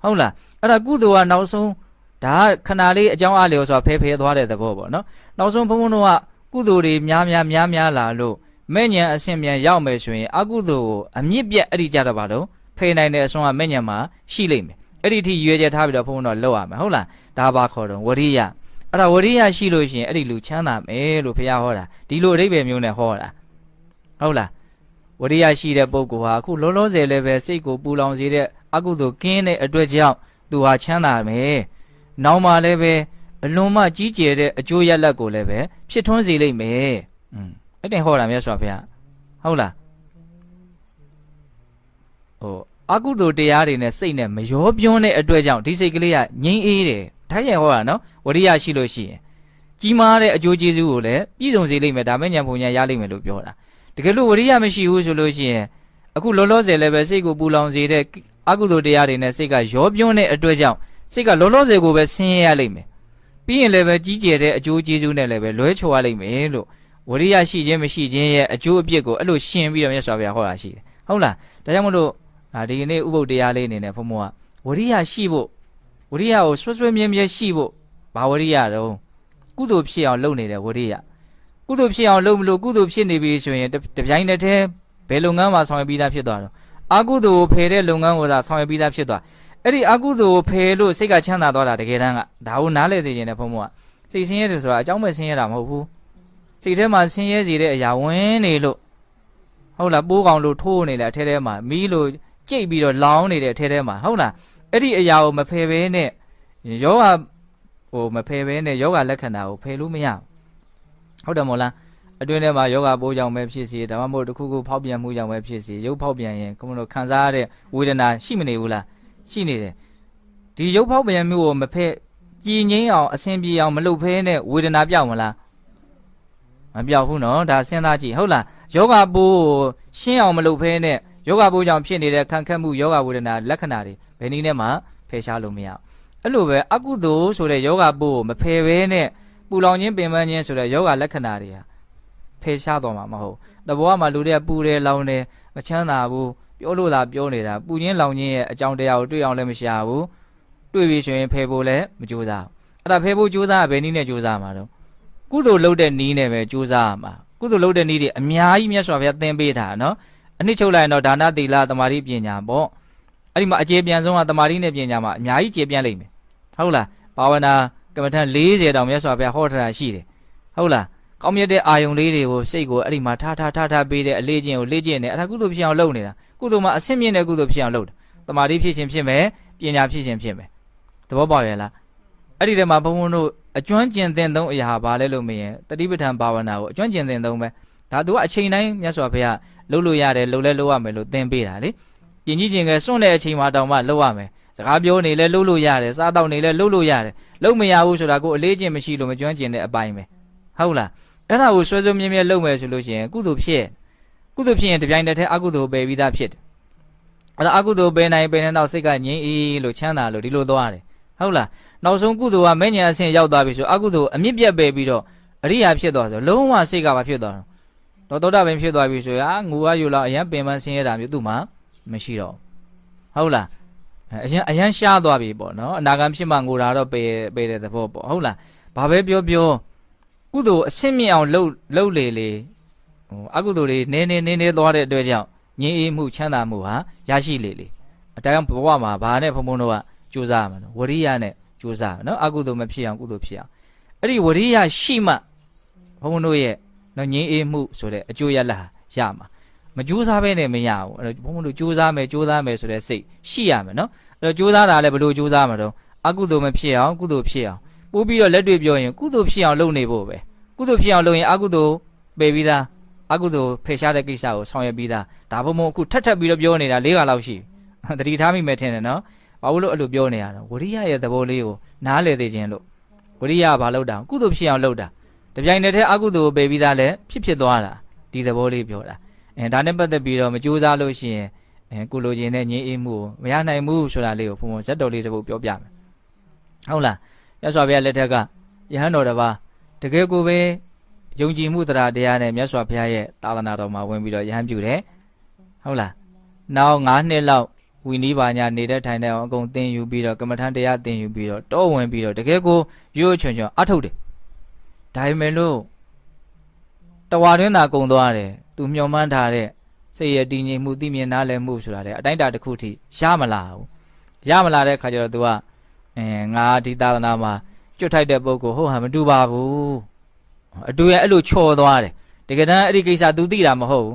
းဟုတ်လားအဲ့ဒါကုသိုလ်ကနောက်ဆုံးဒါခဏလေးအကြောင်းအားလျော်စွာဖယ်သွားတဲ့သဘောပေါ့နော်နောက်ဆုံးဘုန်းဘုန်းတို့ကကုသိုလ်တွေများလာလို့မဲ့ညံအဆင့်ပြန်ရောက်မယ်ဆိုရင်အကုသိုလ်ကိုအမြင့်ပြတ်အဲ့ဒီကြတော့ပါတော့ဖယ်နိုင်တဲ့အစွမ်းကမဲ့ညံမှာရှိလိမ့်မယ်အဲ့ဒီအထိရွေးချက်ထားပြီးတော့ဘုန်းဘုန်းတို့လောက်ရမယ်ဟုတ်လားဒါပါခေါ်တော့ဝရိယအဲ့ဒါဝရိယရှိလို့ရှိရင်အဲ့ဒီလူချမ်းသာမယ်လို့ဘုရားဟောတာဒီလိုအဓိပ္ပာယ်မျိုးနဲ့ဟောတာဟုတ်လားဝရိယရှိတဲ့ပုဂ္ဂိုလ်ဟာအခုလောလောဆယ်လည်းပဲစိတ်ကိုပူလောင်စေတဲ့အကုသိုလ်ကင်းတဲ့အတွက်ကြောင့်သူဟာချမ်းသာမယ်နောက်မှလည်းပဲအလွန်မှကြီးကျယ်တဲ့အကျိုးရလဒ်ကိုလည်းပဲဖြစ်ထွန်းစေလိမ့်မယ်အဲ့တင်ဟောတာမြတ်စွာဘုရားဟုတ်လားအကုသိုလ်တရားတွေနဲ့စိတ်နဲ့မရောပြွန်းတဲ့အတွက်ကြောင့်ဒီစိတ်ကလေးကငြိမ်းအေးတယ်တိုင်းရင်ဟောတာနော်ဝရိယရှိလို့ရှိရင်ကြီးမားတဲ့အကျိုးကျေးဇူးကိုလည်းပြည့်စုံစေလိမ့်မယ်ဒါမဲ့ညာပုံညာရလိမ့်မယ်လို့ပြောတာတကယ်လို့ဝရိယမရှိဘူးဆိုလို့ရှိရင်အခုလောလောဆယ်လည်းပဲစိတ်ကိုပူလောင်စေတဲ့အကုသိုလ်တရားတွေနဲ့စိတ်ကရောပြွန်းတဲ့အတွက်ကြောင့်စိတ်ကလောလောဆယ်ကိုပဲဆင်းရဲရလိမ့်မယ်ပြီးရင်လည်းပဲကြီးကျယ်တဲ့အကျိုးကျေးဇူးနဲ့လည်းပဲလွဲချော်ရလိမ့်မယ်လို့ဝရိယရှိခြင်းမရှိခြင်းရဲ့အကျိုးအပြစ်ကိုအဲ့လိုရှင်းပြီးတော့မြတ်စွာဘုရားဟောတာရှိတယ်ဟုတ်လားဒါကြောင့်မလို့ဒီနေ့ဥပုပ်တရားလေးအနေနဲ့ဘုံဘုံကဝရိယရှိဖို့ဝရိယကိုဆွဲမြဲမြဲရှိဖို့ဘာဝရိယတော့ကုသိုလ်ဖြစ်အောင်လုပ်နေတဲ့ဝရိယကုသိုလ်ဖြစ်အောင်လုပ်မလို့ကုသိုလ်ဖြစ်နေပြီဆိုရင်တပြိုင်တည်းဘယ်လုပ်ငန်းမှာဆောင်ရွက်ပြီးသားဖြစ်သွားတော့အကုသိုလ်ကိုဖယ်တဲ့လုပ်ငန်းကိုသာဆောင်ရွက်ပြီးသားဖြစ်သွားအဲ့ဒီအကုသိုလ်ကိုဖယ်လို့စိတ်ကချမ်းသာသွားတာတကယ်တမ်းကဒါကိုနားလည်သိခြင်းနဲ့ဘုံဘုံကစိတ်ဆင်းရဲတယ်ဆိုတာအကြောင်းမဲ့ဆင်းရဲတာမဟုတ်ဘူးစိတ်ထဲမှာဆင်းရဲစေတဲ့အရာဝင်နေလို့ဟုတ်လားပိုးကောင်လို့ထိုးနေတယ်အထဲထဲမှာမီးလို့ကြိတ်ပြီးတော့လောင်းနေတဲ့အထဲထဲမှာဟုတ်လားအဲ့ဒီအရာကိုမဖယ်ဘဲနဲ့ယောဂမဖယ်ဘဲနဲ့ယောဂလက္ခဏာကိုဖယ်လို့မရဟုတ်တယ်မို့လားအတွင်းထဲမှာယောဂပိုးကြောင့်ပဲဖြစ်စီဒါမှမဟုတ်တစ်ခုခုဖောက်ပြန်မှုကြောင့်ပဲဖြစ်စီရုပ်ဖောက်ပြန်ရင်ကိုမလို့ခံစားရတဲ့ဝေဒနာရှိမနေဘူးလားရှိနေတယ်ဒီရုပ်ဖောက်ပြန်မှုကိုမဖယ်ကြည်ငိမ့်အောင်အဆင်ပြေအောင်မလုပ်ဖဲနဲ့ဝေဒနာပြောက်မလားမပြောက်ဘူးနော်ဒါစဉ်းစားကြည့်ဟုတ်လားယောဂပိုးကိုရှင်းအောင်မလုပ်ဖဲနဲ့ယောဂပိုးကြောင့်ဖြစ်နေတဲ့ခံခက်မှုယောဂဝေဒနာလက္ခဏာတွေဘယ်နည်းနဲ့မှဖယ်ရှားလို့မရဘူးအဲ့လိုပဲအကုသိုလ်ဆိုတဲ့ယောဂပိုးကိုမဖယ်ဘဲနဲ့ပူလောင်ခြင်းပင်ပန်းခြင်းဆိုတဲ့ယောဂလက္ခဏာတွေဟာဖယ်ရှားသွားမှာမဟုတ်တဘောကမှလူတွေကပူတယ်လောင်တယ်မချမ်းသာဘူးပြောလို့သာပြောနေတာပူခြင်းလောင်ခြင်းရဲ့အကြောင်းတရားကိုတွေ့အောင်လည်းမရှာဘူးတွေ့ပြီဆိုရင်ဖယ်ဖို့လည်းမကြိုးစားအဲ့ဒါဖယ်ဖို့ကြိုးစားဘယ်နည်းနဲ့ကြိုးစားမှာတော့ကုသိုလ်လုပ်တဲ့နည်းနဲ့ပဲကြိုးစားရမှာကုသိုလ်လုပ်တဲ့နည်းတွေအများကြီးမြတ်စွာဘုရားသင်ပေးတာနော်အနှစ်ချုပ်လိုက်ရင်တော့ဒါနသီလသမာဓိပညာပေါ့အဲ့ဒီမှာအခြေပြန်ဆုံးကသမာဓိနဲ့ပညာမှာအများကြီးကျေပြန်လိမ့်မယ်ဟုတ်လားဘာဝနာကမ္မထန်40တောင်မြတ်စွာဘုရားဟောထားတာရှိတယ်ဟုတ်လားကောင်းမြတ်တဲ့အာယုံလေးတွေကိုစိတ်ကိုအဲ့ဒီမှာထားပေးတဲ့အလေးချင်းကိုလေ့ကျင့်နေအဲ့ဒါကုသိုလ်ဖြစ်အောင်လုပ်နေတာကုသိုလ်မှာအဆင့်မြင့်တဲ့ကုသိုလ်ဖြစ်အောင်လုပ်တယ်သမာဓိဖြစ်ခြင်းဖြစ်မယ်ပညာဖြစ်ခြင်းဖြစ်မယ်သဘောပေါက်ရဲ့လားအဲ့ဒီထဲမှာဘုံဘုံတို့အကျွမ်းကျင်သင်သုံးအရာဘာလဲလို့မရင်တတိပဋ္ဌာန်ဘာဝနာကိုအကျွမ်းကျင်သင်သုံးပဲဒါသူကအချိန်တိုင်းမြတ်စွာဘုရားလုပ်လို့ရတယ်လုပ်လဲလုပ်ရမယ်လို့သင်ပေးတာလေကျင်ကြီးကျင်ငယ်စွန့်တဲ့အချိန်မှာတောင်မှလုပ်ရမယ်စကားပြောနေလဲလုပ်လို့ရတယ်စားတော့နေလဲလုပ်လို့ရတယ်လုပ်မရဘူးဆိုတာကိုအလေးကျင့်မရှိလို့မကျွမ်းကျင်တဲ့အပိုင်းပဲ ဟုတ်လားအဲ့ဒါကိုဆွဲဆွဲမြဲမြဲလုပ်မယ်ဆိုလို့ရှိရင်ကုသိုလ်ဖြစ်ရင်တပြိုင်တည်းအကုသိုလ်ပယ်ပြီးသားဖြစ်တယ်အဲ့ဒါအကုသိုလ်ပယ်နိုင်တော့စိတ်ကငြိမ်းအေးလို့ချမ်းသာလို့ဒီလိုသွားတယ်ဟုတ်လားနောက်ဆုံးကုသိုလ်ကမဲ့ညာအဆင့်ရောက်သွားပြီဆိုအကုသိုလ်အမြင့်ပြတ်ပယ်ပြီးတော့အရိယာဖြစ်သွားဆိုလုံးဝစိတ်ကဘာဖြစ်သွားတော့သောတာပန်ဖြစ်သွားပြီဆိုရင်ငူဝါယူလောက်အရန်ပင်ပန်းဆင်းရဲတာမျိုးသူ့မှာမရှိတော့ဟုတ်လားအရန်ရှားသွားပြီပေါ့နော်အနာဂံဖြစ်မှငိုတာတော့ပယ်တဲ့သဘောပေါ့ဟုတ်လားဘာပဲပြောကုသိုလ်အဆင့်မြင့်အောင်လှုပ်လေအကုသိုလ်တွေနည်းသွားတဲ့အတွက်ကြောင့်ငြိမ်းအေးမှုချမ်းသာမှုဟာရရှိလေအတိုင်းဘဝမှာဘာနဲ့ဘုံဘုံတို့ကကြိုးစားရမှာနော်ဝရိယနဲ့ကြိုးစားနော်အကုသိုလ်မဖြစ်အောင်ကုသိုလ်ဖြစ်အောင်အဲ့ဒီဝရိယရှိမှဘုံဘုံတို့ရဲ့နော်ငြိမ်းအေးမှုဆိုတဲ့အကျိုးရလဒ်ရမှာမကြိုးစားဘဲနဲ့မရဘူးအဲ့တော့ဘုံဘုံတို့ကြိုးစားမယ်ဆိုတဲ့စိတ်ရှိရမယ်နော်အဲ့တော့ကြိုးစားတာလည်းဘယ်လိုကြိုးစားမှာတော့အကုသိုလ်မဖြစ်အောင်ကုသိုလ်ဖြစ်အောင်ပို့ပြီးတော့လက်တွေ့ပြောရင်ကုသိုလ်ဖြစ်အောင်လုပ်နေဖို့ပဲကုသိုလ်ဖြစ်အောင်လုပ်ရင်အကုသိုလ်ပယ်ပြီးသားအကုသိုလ်ဖယ်ရှားတဲ့ကိစ္စကိုဆောင်ရွက်ပြီးသားဒါဘုံဘုံအခုထပ်ပြီးတော့ပြောနေတာ၄ခါလောက်ရှိသတိထားမိမယ်ထင်တယ်နော်ဘာလို့အဲ့လိုပြောနေရတော့ဝရိယရဲ့သဘောလေးကိုနားလည်သိခြင်းလို့ဝရိယကဘာလုပ်တာကုသိုလ်ဖြစ်အောင်လုပ်တာတပြိုင်တည်းအကုသိုလ်ကိုပယ်ပြီးသားလဲဖြစ်သွားတာဒီသဘောလေးပြောတာဒါနဲ့ပတ်သက်ပြီးတော့မကြိုးစားလို့ရှိရင်ကုလိုခြင်းနဲ့ငြိမ်းအေးမှုကိုမရနိုင်ဘူးဆိုတာလေးကိုဘုံဘုံဇက်တော်လေးတစ်ပုဒ်ပြောပြမယ်ဟုတ်လားမြတ်စွာဘုရားလက်ထက်ကယဟန်တော်တစ်ပါးတကယ်ကိုပဲယုံကြည်မှုတရားနဲ့မြတ်စွာဘုရားရဲ့သာသနာတော်မှာဝင်ပြီးတော့ယဟန်ပြုတယ်ဟုတ်လားနောက်9နှစ်လောက်ဝီနီးပါညာနေတဲ့ထိုင်တဲ့အောင်အကုန်သင်ယူပြီးတော့ကမ္မထန်တရားသင်ယူပြီးတော့တောဝင်ပြီးတော့တကယ်ကိုရိုးချွန်အထုတ်တယ်ဒါပေမဲ့လို့တဝါတွင်းသာကုံသွားတယ်သူမျှော်မှန်းထားတဲ့စိတ်ရတည်ငြိမ်မှုသိမြင်နားလည်မှုဆိုတာလေအတိုင်းတာတစ်ခုထိရမလာတဲ့ခါကျတော့ तू ကငါဒီသာသနာမှာကျွတ်ထိုက်တဲ့ပုဂ္ဂိုလ်ဟုတ်ဟာမတူပါဘူးအတူရဲ့အဲ့လိုချော်သွားတယ်တကယ်တမ်းအဲ့ဒီကိစ္စ तू သိတာမဟုတ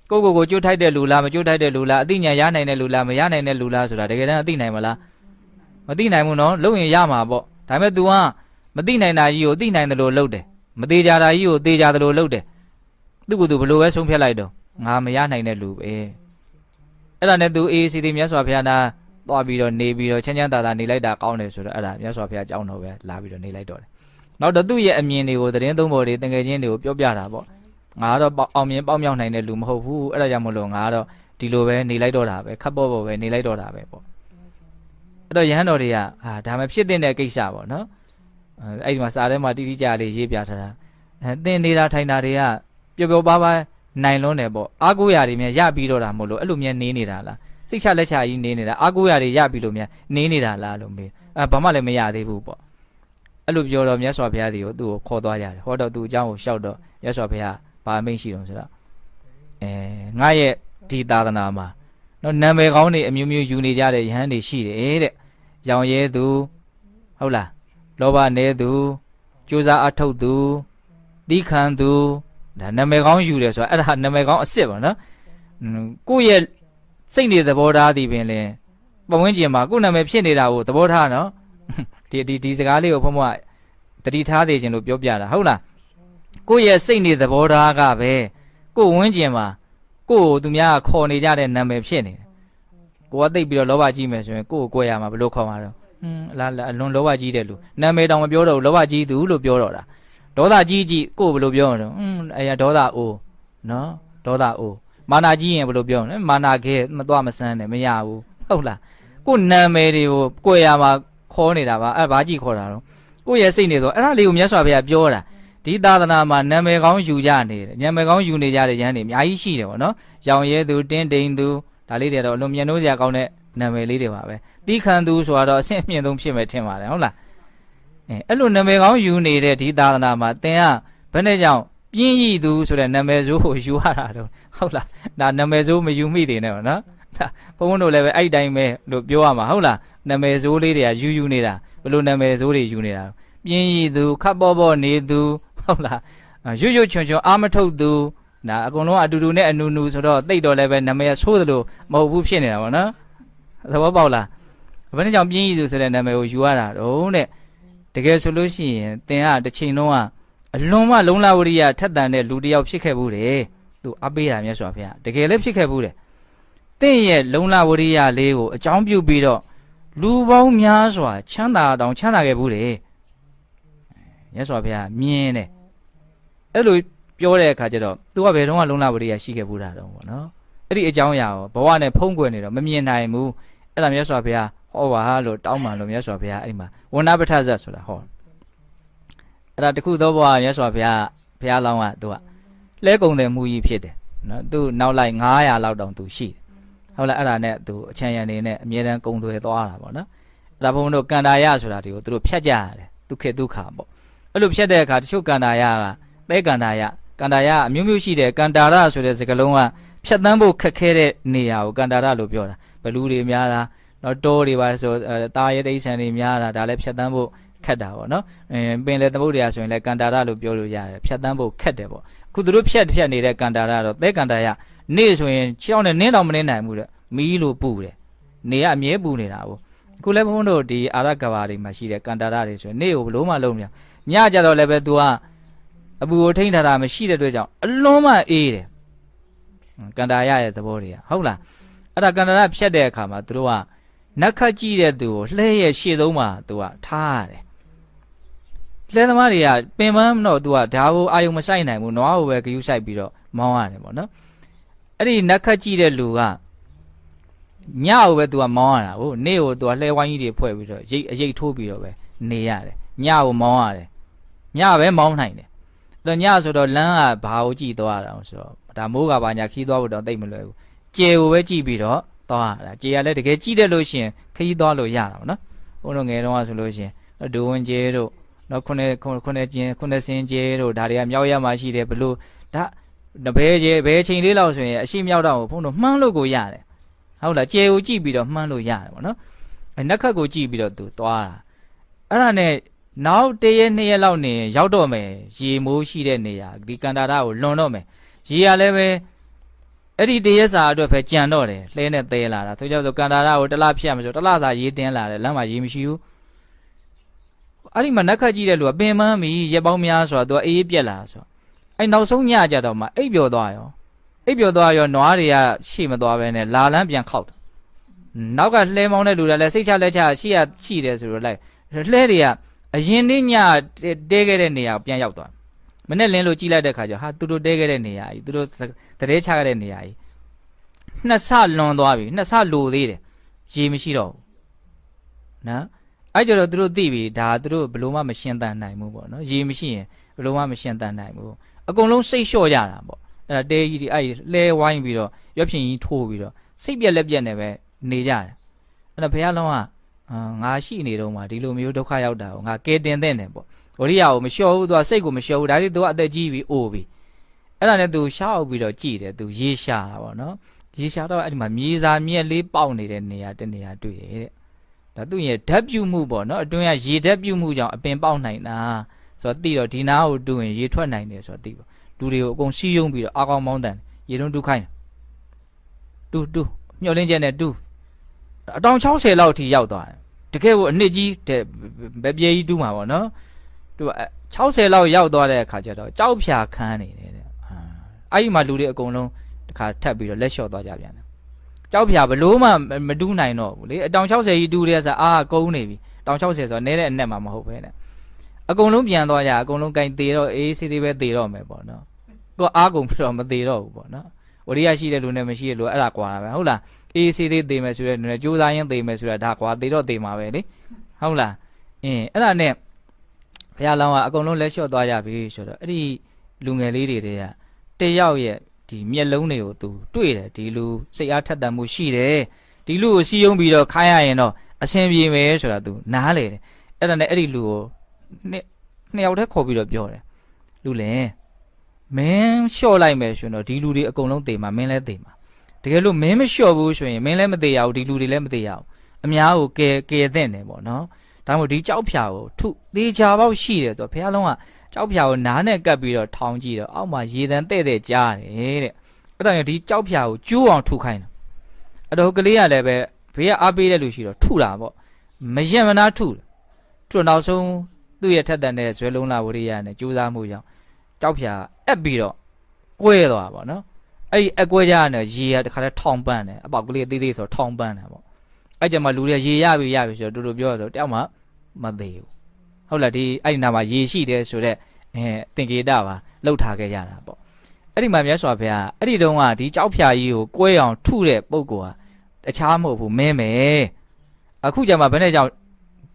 ်ဘူးကိုကျွတ်ထိုက်တဲ့လူလားမကျွတ်ထိုက်တဲ့လူလားအသိဉာဏ်ရနိုင်တဲ့လူလားမရနိုင်တဲ့လူလားဆိုတာတကယ်တမ်းအသိနိုင်မလားမသိနိုင်ဘူးနော်လုံရင်ရမှာပေါ့ဒါပေမဲ့ तू ကမသိနိုင်တာကြီးကိုသိနိုင်တယ်လို့လုပ်တယ်မသေးကြတာကြီးကိုသေကြတယ်လို့လုပ်တယ်သူ့ကိုယ်သူဘလို့ပဲဆုံးဖြတ်လိုက်တော့ငါမရနိုင်တဲ့လူပဲအဲ့ဒါနဲ့ तू အေးစီတီမြတ်စွာဘုရားနာသွားပြီးတော့နေပြီးတော့ချမ်းသာနေလိုက်တာကောင်းတယ်ဆိုတော့အဲ့ဒါမြတ်စွာဘုရားအကြောင်းတော်ပဲလာပြီးတော့နေလိုက်တော့တယ်နောက်တော့သူ့ရဲ့အမြင်တွေကိုသတင်းသုံးပေါ်တွေတကယ်ချင်းတွေကိုပြောပြတာပေါ့ငါတော့အောင်မြင်ပေါက်မြောက်နိုင်တဲ့လူမဟုတ်ဘူးအဲ့ဒါကြောင့်မလို့ငါတော့ဒီလိုပဲနေလိုက်တော့တာပဲခပ်ပေါ်ပဲနေလိုက်တော့တာပဲပေါ့အဲ့တော့ယဟန်တော်တွေကဒါမှဖြစ်တဲ့ကိစ္စပေါ့နော်အဲ့ဒီမှာစာထဲမှာတိတိကျကျလေးရေးပြထားတာသင်နေတာထိုင်တာတွေကပျော်ပါနိုင်လွန်းတယ်ပေါ့အားကိုးရာတွေများရပြီးတော့တာမို့လို့အဲ့လိုများနေနေတာလားစိတ်ချလက်ချကြီးနေနေတာအားကိုးရာတွေရပြီးလို့များနေနေတာလားလို့မေးဘာမှလည်းမရသေးဘူးပေါ့အဲ့လိုပြောတော့မြတ်စွာဘုရားဒီကိုသူ့ကိုခေါ်သွားကြတယ်ဟောတော့သူ့အကြောင်းကိုရှောက်တော့မြတ်စွာဘုရားဘာမိန့်ရှိတော့ဆိုတော့ငါရဲ့ဒီသာသနာမှာနော်နာမည်ကောင်းတွေအမျိုးမျိုးယူနေကြတဲ့ယဟန်တွေရှိတယ်တဲ့ရောင်ရဲသူဟုတ်လားလောဘနေသူကြိုးစားအထုတ်သူသီးခံသူဒါနာမည်ကောင်းယူတယ်ဆိုတာအဲ့ဒါနာမည်ကောင်းအစ်စ်ပါနော်ကိုယ့်ရဲ့စိတ်နေသဘောထားသည်ပင်လဲပတ်ဝန်းကျင်မှာကိုယ့်နာမည်ဖြစ်နေတာကိုသဘောထားနော်ဒီစကားလေးကိုဘုံဘတတိထားသေးခြင်းလို့ပြောပြတာဟုတ်လားကိုယ့်ရဲ့စိတ်နေသဘောထားကပဲကိုယ်ဝန်းကျင်မှာကိုယ်သူများခေါ်နေကြတဲ့နာမည်ဖြစ်နေတယ်ကိုကသိပြီးတော့လောဘကြီးမယ်ဆိုရင်ကိုယ်ကိုကြွယ်ရမှာဘယ်လိုခေါ်မှာတော့အလွန်လောဘကြီးတဲ့လူနာမည်တောင်မပြောတော့ဘူးလောဘကြီးသူလို့ပြောတော့တာဒေါသကြီးကိုယ်ဘယ်လိုပြောရတော့ဒေါသအိုနော်ဒေါသအိုမာနာကြီးရင်ဘယ်လိုပြောရလဲမာနာခဲမသွားမဆန်းနဲ့မရဘူးဟုတ်လားကိုယ်နာမည်တွေကိုကြွယ်ရမှာခေါ်နေတာပါအဲ့ဘာကြီးခေါ်တာတော့ကိုယ့်ရဲ့စိတ်နေတော့အဲ့ဒါလေးကိုမြတ်စွာဘုရားပြောတာဒီသာသနာမှာနာမည်ကောင်းယူကြနေတယ်နာမည်ကောင်းယူနေကြတဲ့ယဟန်တွေအများကြီးရှိတယ်ပေါ့နော်ရောင်ရဲသူတင်းတိန်သူဒါလေးတွေတော့အလွန်မြန်လို့စရာကောင်းတဲ့နာမည်လေးတွေပါပဲတီးခံသူဆိုတော့အဆင့်အမြင့်ဆုံးဖြစ်မယ်ထင်ပါတယ်ဟုတ်လားအဲ့လိုနာမည်ကောင်းယူနေတဲ့ဒီသာသနာမှာသင်ကဘယ်နဲ့ကြောင့်ပြင်းရည်သူဆိုတဲ့နာမည်ဆိုးကိုယူရတာတော့ဟုတ်လားဒါနာမည်ဆိုးမယူမိသေးနဲ့ပေါ့နော်ဘုန်းဘုန်းတို့လည်းပဲအဲ့တိုင်းပဲလို့ပြောရမှာဟုတ်လားနာမည်ဆိုးလေးတွေကယူနေတာဘယ်လိုနာမည်ဆိုးတွေယူနေတာပြင်းရည်သူခပ်ပေါ်နေသူဟုတ်လားရွချွန်အားမထုတ်သူဒါအကုန်လုံးအတူတူနဲ့အနူနူဆိုတော့တိတ်တော့လည်းပဲနာမည်ဆိုးသလိုမဟုတ်ဘူးဖြစ်နေတာပေါ့နော်သဘောပေါက်လားဘယ်နဲ့ကြောင့်ပြင်းရည်သူဆိုတဲ့နာမည်ကိုယူရတာတော့တဲ့တကယ်ဆိုလို့ရှိရင်သင်ကတစ်ချိန်လုံးကအလွန်မှလုံလဝရိယထက်တန်တဲ့လူတစ်ယောက်ဖြစ်ခဲ့ဘူးတယ်သူအပေးတာမြတ်စွာဘုရားတကယ်လည်းဖြစ်ခဲ့ဘူးတယ်သင်ရဲ့လုံလဝရိယလေးကိုအကြောင်းပြုပြီးတော့လူပေါင်းများစွာချမ်းသာခဲ့ဘူးတယ်မြတ်စွာဘုရားမြင်တယ် အဲ့လိုပြောတဲ့အခါကျတော့ तू ကဘယ်တော့မှလုံလဝရိယရှိခဲ့ဘူးတာတော့ဗောနော်အဲ့ဒီအကြောင်းအရာကိုဘဝနဲ့ဖုံးကွယ်နေတော့မမြင်နိုင်ဘူးအဲ့ဒါမြတ်စွာဘုရားဟောပါလို့တောင်းပန်လို့မြတ်စွာဘုရားအဲ့မှာဝဏ္ဏပဋ္ဌဇတ်ဆိုတာဟောအဲ့ဒါတခုသောဘဝမြတ်စွာဘုရားလောင်းက तू ကလဲကုံတယ်မှုကြီးဖြစ်တယ်နော် तू နောက်လိုက်900လောက်တောင် तू ရှိတယ်ဟုတ်လားအဲ့ဒါနဲ့ तू အချမ်းရံနေနဲ့အမြဲတမ်းကုံသွယ်သွားတာဗောနော်အဲ့ဒါဘုန်းတို့ကန္တာယဆိုတာဒီကိုသူတို့ဖြတ်ကြရတယ်ဒုက္ခဒုက္ခပေါ့အဲ့လိုဖြတ်တဲ့အခါတချို့ကန္တာယကသဲကန္တာယအမျိုးမျိုးရှိတယ်ကန္တာရဆိုတဲ့စကားလုံးကဖြတ်တန်းဖို့ခက်ခဲတဲ့နေရာကိုကန္တာရလို့ပြောတာဘလူတွေများတာတော့တောတွေပါဆိုတာရဲတိဆန်တွေများတာဒါလည်းဖြတ်တန်းဖို့ခက်တာပေါ့နော်ပင်လေသမုဒ္ဒရာဆိုရင်လည်းကန္တာရလို့ပြောလို့ရတယ်ဖြတ်တန်းဖို့ခက်တယ်ပေါ့အခုသူတို့ဖြတ်နေတဲ့ကန္တာရတော့သဲကန္တာယနေ့ဆိုရင်ချောင်းနဲ့နင်းတော့မနင်းနိုင်ဘူးတဲ့မီးလို့ပူတယ်နေကအမြဲပူနေတာပေါ့အခုလည်းဘုန်းတို့ဒီအာရကဘာတွေမှာရှိတဲ့ကန္တာရတွေဆိုရင်နေ့ကိုဘလို့မှလုံးမရညကြတော့လည်းပဲ तू ကအပူကိုထိန်းထားတာမရှိတဲ့အတွက်ကြောင့်အလွန်မှအေးတယ်ကန္တာရရဲ့သဘောတွေကဟုတ်လားအဲ့ဒါကန္တာရဖြတ်တဲ့အခါမှာသူတို့ကနက်ခတ်ကြည့်တဲ့သူကိုလှဲရဲ့ရှေ့သုံးမှာ तू ကထားရတယ်လှဲသမားတွေကပင်ပန်းတော့ तू ကဒါကိုအာယုံမဆိုင်နိုင်ဘူးနွားကိုပဲဂယုဆိုင်ပြီးတော့မောင်းရတယ်ပေါ့နော်အဲ့ဒီနက်ခတ်ကြည့်တဲ့လူကညကိုပဲ तू ကမောင်းရတာဟုတ်နေ့ကို तू ကလှဲဝိုင်းကြီးတွေဖွဲ့ပြီးတော့အရိပ်ထိုးပြီးတော့ပဲနေရတယ်ညကိုမောင်းရတယ်ညပဲမောင်းနိုင်တယ်အဲ့တော့ညဆိုတော့လမ်းကဘာကိုကြည့်သွားတာဆိုတော့ဒါမိုးကဘာညာခီးသွားဖို့တော့သိမလွယ်ဘူးကျေကိုပဲကြည့်ပြီးတော့သွားတာကျေကလည်းတကယ်ကြည့်တယ်လို့ရှိရင်ခီးသွားလို့ရတာပေါ့နော်ဘုန်းတော်ငယ်တုန်းကဆိုလို့ရှိရင်ဒူဝင်ကျေတို့နော်ခုနှစ်စင်ကျေတို့ဒါတွေကမြောက်ရမှာရှိတယ်ဘလို့ဒါဘယ်ချိန်လေးလောက်ဆိုရင်အရှိမြောက်တော့ဘုန်းတော်မှန်းလို့ကိုရတယ်ဟုတ်လားကျေကိုကြည့်ပြီးတော့မှန်းလို့ရတယ်ပေါ့နော်အဲနက်ခတ်ကိုကြည့်ပြီးတော့သူသွားတာအဲ့ဒါနဲ့နောက်1ရက်2ရက်လောက်နေရောက်တော့မယ်ရေမိုးရှိတဲ့နေရာဒီကန္တာရကိုလွန်တော့မယ်ရေရလည်းပဲအဲ့ဒီ1ရက်စာအတွက်ပဲကြံတော့တယ်လှဲနဲ့သဲလာတာဆိုကြဆိုကန္တာရကိုတစ်လဖြတ်မဆိုတစ်လစာရေတင်းလာတယ်လမ်းမှာရေမရှိဘူးအဲ့ဒီမှာနက်ခတ်ကြည့်တဲ့လူကပင်မန်းပြီရက်ပေါင်းများဆိုတော့သူကအေးပြက်လာဆိုအဲ့နောက်ဆုံးညကြတော့မှအိပ်ပျော်သွားရောနွားတွေကရှေ့မသွားပဲနဲ့လာလန်းပြန်ခောက်တယ်နောက်ကလှဲမောင်းတဲ့လူကလည်းစိတ်ချလက်ချရှိတယ်ဆိုတော့လိုက်လှဲတွေကအရင်နေ့ညတဲခဲ့တဲ့နေရာပြန်ရောက်သွားမနဲ့လင်းလို့ကြည့်လိုက်တဲ့ခါကျဟာသူတို့တဲခဲ့တဲ့နေရာကြီးသူတို့တရေချခဲ့တဲ့နေရာကြီးနှစ်ဆလွန်သွားပြီနှစ်ဆလိုသေးတယ်ရေမရှိတော့ဘူးနော်အဲ့ကြတော့သူတို့သိပြီဒါသူတို့ဘလို့မှမရှင်းတန်နိုင်ဘူးပေါ့နော်ရေမရှိရင်ဘလို့မှမရှင်းတန်နိုင်ဘူးအကုန်လုံးစိတ်လျှော့ရတာပေါ့အဲ့ဒါတဲကြီးတွေအဲ့လဲဝိုင်းပြီးတော့ရွက်ဖြင်ကြီးထိုးပြီးတော့စိတ်ပြက်လက်ပြက်နေပဲနေကြတယ်အဲ့ဒါဘုရားလုံးကငါရှိနေတော့မှဒီလိုမျိုးဒုက္ခရောက်တာကိုငါကဲတင်တဲ့တယ်ပေါ့ဝရိယကိုမလျှော့ဘူးသူကစိတ်ကိုမလျှော့ဘူးဒါလေးသူကအသက်ကြီးပြီးအိုးပြီးအဲ့ဒါနဲ့သူရှောက်ပြီးတော့ကြည်တယ်သူရေရှာတာပေါ့နော်ရေရှာတော့အဲ့ဒီမှာမြေစာမြက်လေးပေါက်နေတဲ့နေရာတနေရာတွေ့တယ်တဲ့ဒါသူ့ရဲ့ဓာတ်ပြုမှုပေါ့နော်အတွင်းကရေဓာတ်ပြုမှုကြောင့်အပင်ပေါက်နိုင်တာဆိုတော့သိတော့ဒီနာကိုတူရင်ရေထွက်နိုင်တယ်ဆိုတော့သိပေါ့လူတွေကိုအကုန်စီးယုံပြီးတော့အာကောင်းမောင်းတန်ရေတွန်းတူးခိုင်းတူမျောလင်းချက်နဲ့တူးအတောင်60လောက်ထိရောက်သွားတယ်တကယ်ကိုအနှစ်ကြီးတဲ့ဘယ်ပြေးကြီးတူးမှာပေါ့နော်သူက60လောက်ရောက်သွားတဲ့အခါကျတော့ကြောက်ဖြာခန်းနေတယ်တဲ့အဲ့ဒီမှာလူတွေအကုန်လုံးတခါထပ်ပြီးတော့လက်လျှော့သွားကြပြန်တယ်ကြောက်ဖြာဘလို့မှမတူးနိုင်တော့ဘူးလေအတောင်60ကြီးတူးတဲ့ဆိုကုန်းနေပြီတောင်60ဆိုတော့နဲတဲ့အနက်မှာမဟုတ်ပဲနဲ့အကုန်လုံးပြန်သွားကြအကုန်လုံးကင်သေးတော့အေးစေးသေးပဲသေးတော့မယ်ပေါ့နော်ကိုအားကုန်ပြီးတော့မသေးတော့ဘူးပေါ့နော်ဝရိယရှိတဲ့လူနဲ့မရှိတဲ့လူအဲ့ဒါကွာတာပဲဟုတ်လားအေးစေးသေးသေးမယ်ဆိုတဲ့လူနဲ့ကြိုးစားရင်သေးမယ်ဆိုတာဒါကွာသေးတော့သေးမှာပဲလေဟုတ်လားအဲ့ဒါနဲ့ဘုရားလောင်းကအကုန်လုံးလက်လျှော့သွားကြပြီဆိုတော့အဲ့ဒီလူငယ်လေးတွေကတယောက်ရဲ့ဒီမျက်လုံးတွေကိုသူတွေ့တယ်ဒီလူစိတ်အားထက်သန်မှုရှိတယ်ဒီလူကိုစီးယုံပြီးတော့ခိုင်းရရင်တော့အဆင်ပြေမယ်ဆိုတာသူနားလေတယ်အဲ့ဒါနဲ့အဲ့ဒီလူကိုနှစ်ယောက်တည်းခေါ်ပြီးတော့ပြောတယ်လူလည်းမင်းလျှော့လိုက်မယ်ဆိုရင်တော့ဒီလူတွေအကုန်လုံးသေမှာမင်းလည်းသေမှာတကယ်လို့မင်းမလျှော့ဘူးဆိုရင်မင်းလည်းမသေရဘူးဒီလူတွေလည်းမသေရဘူးအများကိုကယ်သင့်တယ်ပေါ့နော်ဒါမှမဟုတ်ဒီကြောက်ဖြာကိုထုသေးချာပေါက်ရှိတယ်ဆိုတော့ဘုရားလုံးကကြောက်ဖြာကိုနားနဲ့ကပ်ပြီးတော့ထောင်းကြည့်တော့အောက်မှာရေတန်းတဲ့ကြားတယ်တဲ့အဲ့ဒါကြောင့်ဒီကြောက်ဖြာကိုကျိုးအောင်ထုခိုင်းတာအဲ့တော့ကလေးကလည်းပဲဘေးကအားပေးတဲ့လူရှိတော့ထုတာပေါ့မရက်မနာထုနောက်ဆုံးသူ့ရဲ့ထက်တန်တဲ့ဇွဲလုံးလာဝရိယနဲ့ကြိုးစားမှုကြောင့်ကြောက်ဖြာအက်ပြီးတော့ကွဲသွားပါနော်အဲ့ဒီအကွဲကြတဲ့ရေကတခါတည်းထောင်ပန်းတယ်အပေါက်ကလေးသေးသေးဆိုထောင်ပန်းတယ်ပေါ့အဲ့ကြမှာလူတွေရေရပြီဆိုတော့တူတူပြောဆိုတယောက်မှမသေးဘူးဟုတ်လားဒီအဲ့ဒီနာမှာရေရှိတယ်ဆိုတော့ သင်္ကေတပါလှုပ်ထားခဲ့ရတာပေါ့အဲ့ဒီမှာမြတ်စွာဘုရားအဲ့ဒီတုန်းကဒီကြောက်ဖြာကြီးကိုကွဲအောင်ထုတဲ့ပုဂ္ဂိုလ်ဟာတခြားမဟုတ်ဘူးမင်းမယ်အခုကျမှဘယ်နဲ့ကြောင့်